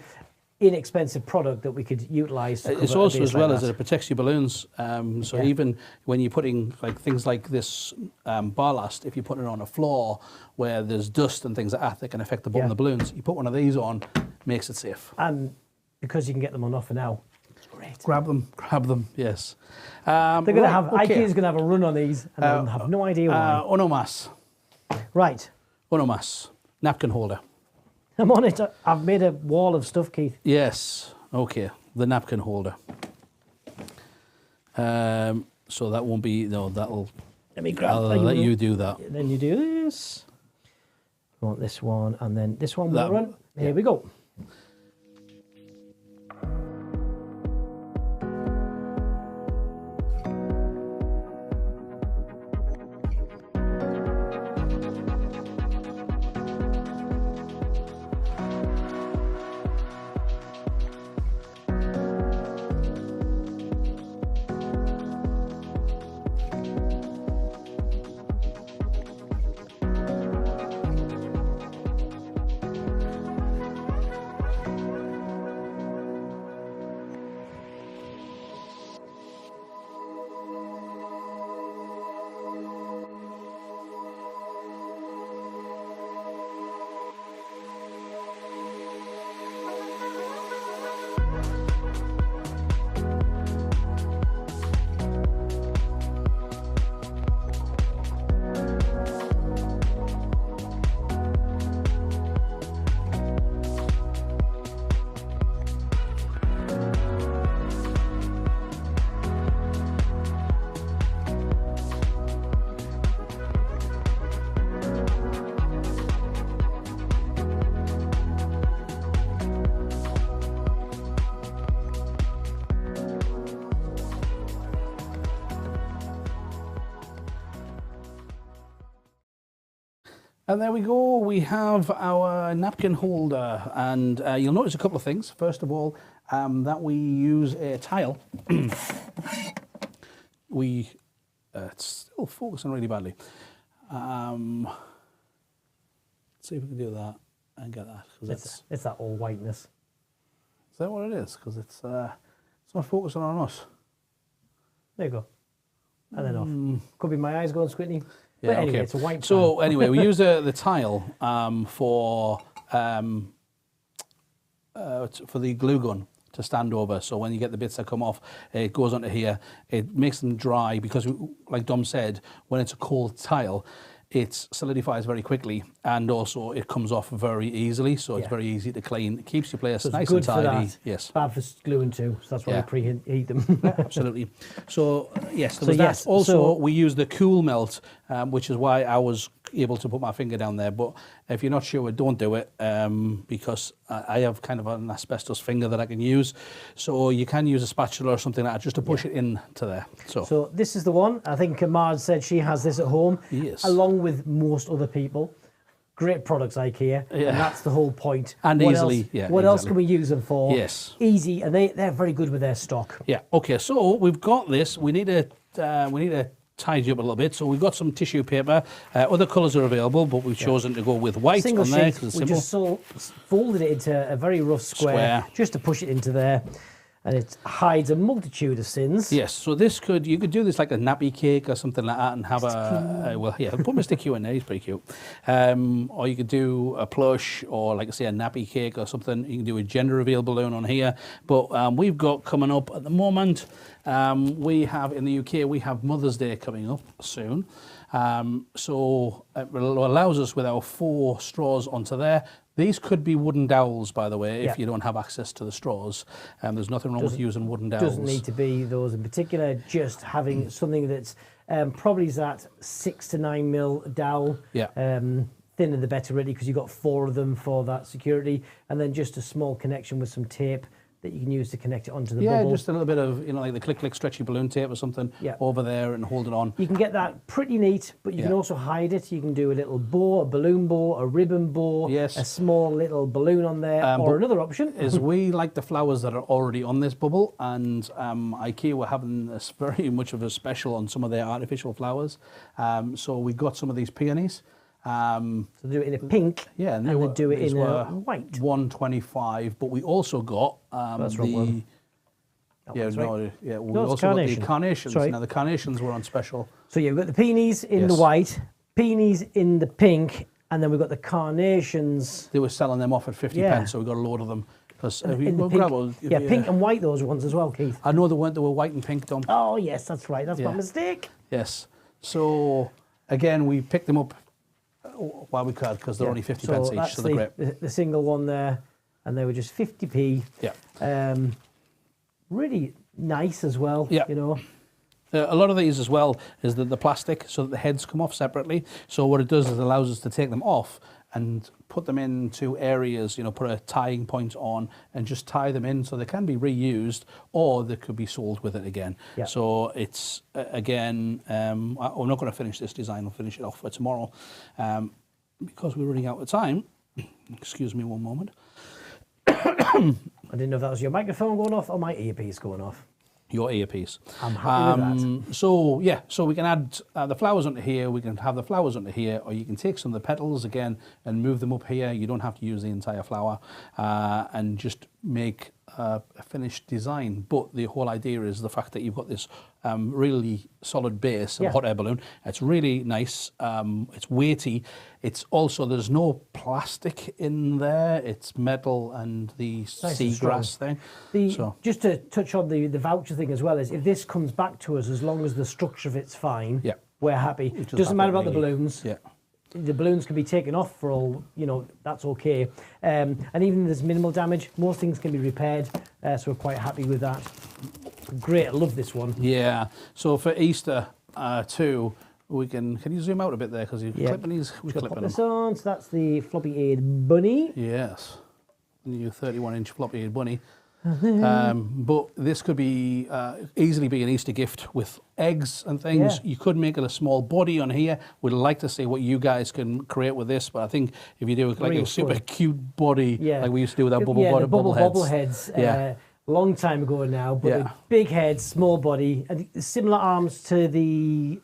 inexpensive product that we could utilise. It's also, as well as it protects your balloons. So even when you're putting things like this ballast, if you put it on a floor where there's dust and things like that can affect the bottom of the balloons, you put one of these on, makes it safe. And because you can get them on offer now, it's great. Right. Grab them, yes. They're going to have, okay. IKEA's going to have a run on these, and they'll have no idea why. Onomas. Right. Onomas. Napkin holder. I'm on it. I've made a wall of stuff, Keith. Yes, okay. The napkin holder. So that won't be, no, that'll... Let me grab. I'll let you do that. Then you do this. I want this one, and then this one will That- run. Here we go. And there we go, we have our napkin holder, and you'll notice a couple of things. First of all, that we use a tile. It's still focusing really badly. Let's see if we can do that and get that. 'Cause It's that all whiteness. is that what it is? Because it's not focusing on us. There you go. And then off. Could be my eyes going squinty. Yeah, But anyway, okay. it's a white So tile. anyway, we use the tile for the glue gun to stand over. So when you get the bits that come off, it goes onto here. It makes them dry because, like Dom said, when it's a cold tile, it solidifies very quickly, and also it comes off very easily. So it's very easy to clean. It keeps your place So it's nice good and for tidy. that. Yes. Bad for gluing too. So that's why Yeah. we preheat them. Absolutely. So yes, there So was yes, that. Also, so- we use the cool melt, which is why I was able to put my finger down there. But if you're not sure, don't do it, because I have kind of an asbestos finger that I can use. So you can use a spatula or something like that just to push it into there. So this is the one. I think Marge said she has this at home, Yes. along with most other people. Great products, IKEA, Yeah. and that's the whole point. And What easily, else, yeah, What else exactly. can we use them for? Yes. Easy, and they're very good with their stock. Yeah. Okay. So we've got this. We need to tidy up a little bit. So we've got some tissue paper. Other colours are available, but we've chosen to go with white Single on there sheet. 'cause it's We simple. just folded it into a very rough square, just to push it into there, and it hides a multitude of sins. Yes, so you could do this like a nappy cake or something like that, and have put Mr. Q in there. He's pretty cute. Or you could do a plush, or like I say, a nappy cake or something. You can do a gender reveal balloon on here. But we've got coming up at the moment. We have in the UK, we have Mother's Day coming up soon. So it allows us with our 4 straws onto there. These could be wooden dowels, by the way, if you don't have access to the straws. There's nothing wrong with using wooden dowels. Doesn't need to be those in particular. Just having something that's probably that 6 to 9 mil dowel. Yeah. Thinner the better, really, because you've got 4 of them for that security, and then just a small connection with some tape that you can use to connect it onto the bubble. Just a little bit of, like the click stretchy balloon tape or something over there and hold it on. You can get that pretty neat, but you can also hide it. You can do a little bow, a balloon bow, a ribbon bow, a small little balloon on there, or another option is we like the flowers that are already on this bubble, and IKEA were having this very much of a special on some of their artificial flowers. So we got some of these peonies. So do it in a pink, and then do it in a white. 125, but we also got that's wrong one. we also carnation. got the carnations. Sorry. Now the carnations were on special. So yeah, we've got the peonies in the white, peonies in the pink, and then we've got the carnations. They were selling them off at 50 pence, so we got a load of them. Because pink and white those ones as well, Keith. I know they were white and pink, Dom. Oh yes, that's right. That's my mistake. Yes. So again, we picked them up while we could because they're only 50 pence each, so they're great. The single one there, and they were just 50p. Yeah. Really nice as well. Yeah. You know. A lot of these as well is the plastic, so that the heads come off separately. So what it does is it allows us to take them off and put them into areas, put a tying point on and just tie them in so they can be reused or they could be sold with it again. Yeah. So it's, again, I'm not going to finish this design, I'll finish it off for tomorrow. Because we're running out of time, excuse me one moment. I didn't know if that was your microphone going off or my earpiece going off. Your earpiece. I'm happy with that. So we can add the flowers onto here, we can have the flowers onto here, or you can take some of the petals again and move them up here. You don't have to use the entire flower and just make a finished design. But the whole idea is the fact that you've got this really solid base of hot air balloon. It's really nice. It's weighty. It's also, there's no plastic in there. It's metal and the seagrass thing. Just to touch on the voucher thing as well, is if this comes back to us, as long as the structure of it's fine, we're happy. It doesn't matter about the balloons. Yeah. The balloons can be taken off for all, that's okay. And even if there's minimal damage, most things can be repaired. So we're quite happy with that. Great, I love this one. Yeah. So for Easter too, we can you zoom out a bit there because you're clipping these. We're clipping pop this on. So that's the floppy-eared bunny. Yes. New 31-inch floppy-eared bunny. But this could be easily be an Easter gift with eggs and things. You could make it a small body on here. We'd like to see what you guys can create with this, but I think if you do like a super cute body, like we used to do with our bubble heads. Long time ago now, but with big head, small body, and similar arms to the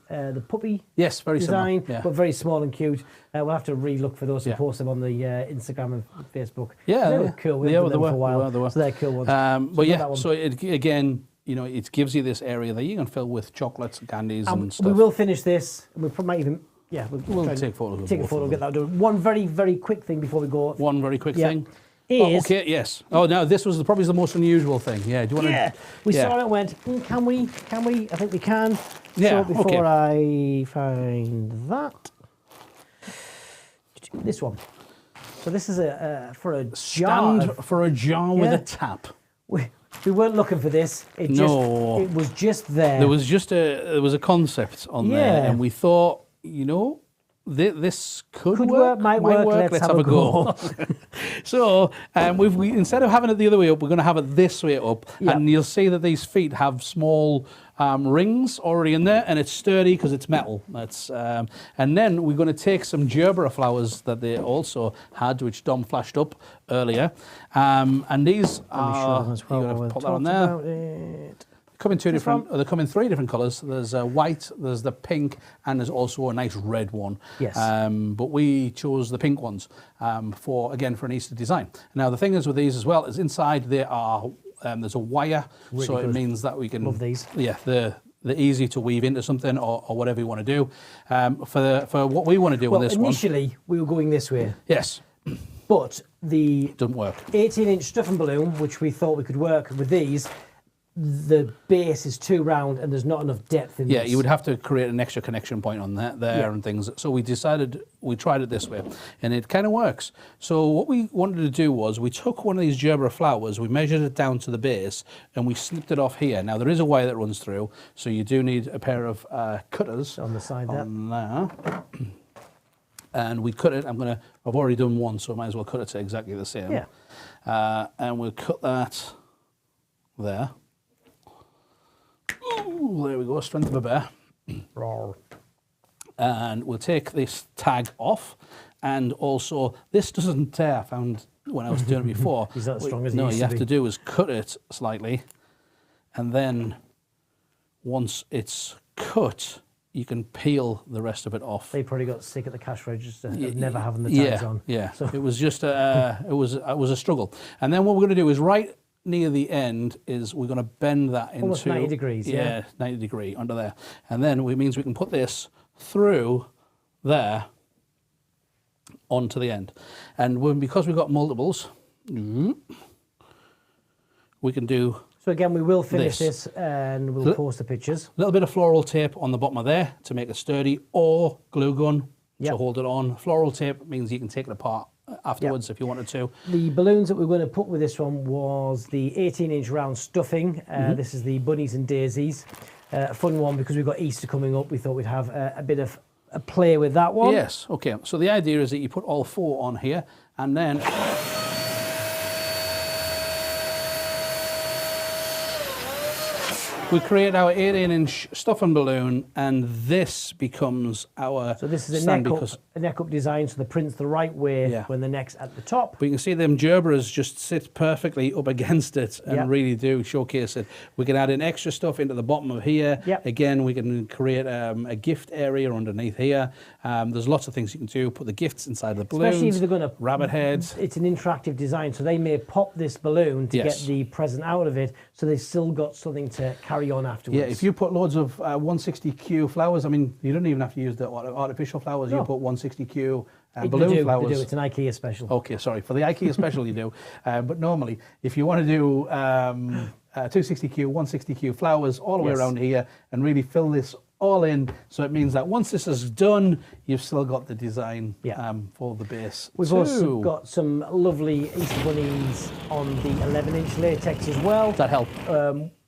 puppy. Yes, very design, similar, but very small and cute. We'll have to re-look for those and post them on the Instagram and Facebook. Yeah, they were cool. We've done them for a while, so they're cool ones. So it, again, it gives you this area that you can fill with chocolates, candies, and stuff. We will finish this. We might even. Yeah, we'll take photos. Take a photo, get that done. One very, very quick thing before we go. One very quick thing. Okay, yes. Oh, no, this was probably the most unusual thing. Yeah, do you want to? Yeah, we saw it and went, can we? I think we can. Yeah, so before I find that, this one. So this is for a jar. For a jar with a tap. We weren't looking for this. It was just there. There was a concept on there, and we thought, this could work. Might work. Let's have a go. So we instead of having it the other way up, we're going to have it this way up, and you'll see that these feet have small rings already in there, and it's sturdy because it's metal. And then we're going to take some gerbera flowers that they also had, which Dom flashed up earlier, and these are. You're going to put that on there. Come in they come in 3 different colours. There's a white, there's the pink, and there's also a nice red one. Yes. But we chose the pink ones for an Easter design. Now the thing is with these as well is inside there's a wire, really so good. It means that we can love these. Yeah, they're easy to weave into something or whatever you want to do. For what we want to do with this one. Initially we were going this way. Yes. But the doesn't work. 18-inch stuffing balloon, which we thought we could work with these. The base is too round and there's not enough depth in this. Yeah, you would have to create an extra connection point on that and things. So we tried it this way, and it kind of works. So what we wanted to do was we took one of these gerbera flowers, we measured it down to the base, and we snipped it off here. Now there is a wire that runs through, so you do need a pair of cutters on the side there. And we cut it. I've already done one, so I might as well cut it to exactly the same. Yeah. And we'll cut that there. Ooh, there we go, strength of a bear. And we'll take this tag off, and also this doesn't tear. I found when I was doing it before. He's not as strong as he No, used you to have be. to do is cut it slightly, and then once it's cut, you can peel the rest of it off. They probably got sick at the cash register of never having the tags on. Yeah, so it was just it was a struggle. And then what we're going to do is right near the end is we're going to bend that into almost 90 degrees. Yeah, 90 degree under there, and then it means we can put this through there onto the end. And because we've got multiples, we can do So again, we will finish this and we'll post the pictures. a little bit of floral tape on the bottom of there to make it sturdy, or glue gun to hold it on. Floral tape means you can take it apart afterwards if you wanted to. The balloons that we're going to put with this one was the 18-inch round stuffing. This is the bunnies and daisies. A fun one because we've got Easter coming up. We thought we'd have a bit of a play with that one. Yes, okay. So the idea is that you put all 4 on here, and then we create our 18-inch stuffing balloon, and this becomes our So this is a stand neck up design, so the print's the right way when the neck's at the top. But you can see them gerbers just sit perfectly up against it and really do showcase it. We can add in extra stuff into the bottom of here. Again, we can create a gift area underneath here. There's lots of things you can do. Put the gifts inside the balloons. Especially if they're going to... Rabbit heads. It's an interactive design, so they may pop this balloon to get the present out of it, so they've still got something to carry on afterwards. Yeah, if you put loads of 160Q flowers, I mean, you don't even have to use the artificial flowers. No. You put 160Q balloon flowers. They do. It's an IKEA special. Okay, sorry. For the IKEA special you do. But normally, if you want to do 260Q, 160Q flowers all the way around here and really fill this all in, so it means that once this is done, you've still got the design for the base. We've also got some lovely Easter bunnies on the 11-inch latex as well. That help.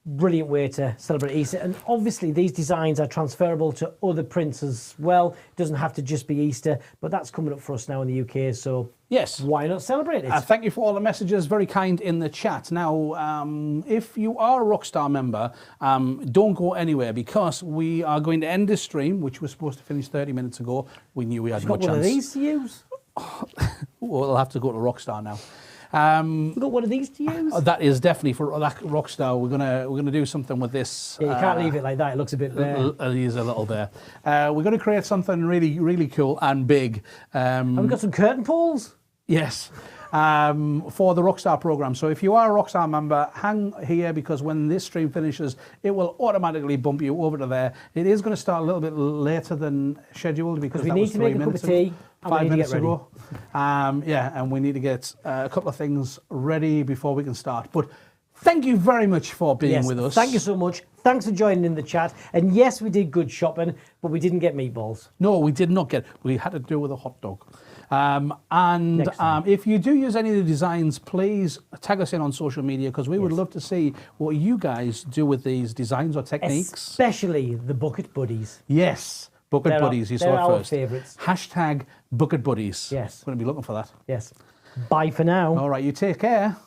Brilliant way to celebrate Easter, and obviously these designs are transferable to other prints as well. It doesn't have to just be Easter, but that's coming up for us now in the UK, so yes, why not celebrate it? Thank you for all the messages, very kind in the chat. Now, if you are a Rockstar member, don't go anywhere, because we are going to end this stream, which was supposed to finish 30 minutes ago. We knew we had no chance. One of these to use? We'll have to go to Rockstar now. We've got one of these to use. That is definitely for that Rockstar. We're gonna do something with this. Yeah, you can't leave it like that. It looks a bit bare. It is a little bare. We're going to create something really, really cool and big. And we've got some curtain poles. Yes. For the Rockstar program. So if you are a Rockstar member, hang here, because when this stream finishes, it will automatically bump you over to there. It is going to start a little bit later than scheduled, because we need to make a cup of tea. 5 minutes ago. And we need to get a couple of things ready before we can start. But thank you very much for being with us. Thank you so much. Thanks for joining in the chat. And yes, we did good shopping, but we didn't get meatballs. No, we did not get. We had to do with a hot dog. If you do use any of the designs, please tag us in on social media, because we would love to see what you guys do with these designs or techniques. Especially the bucket buddies. Yes. Bucket buddies, you saw it first. They're our favourites. Hashtag bucket buddies. Yes. We're going to be looking for that. Yes. Bye for now. All right, you take care.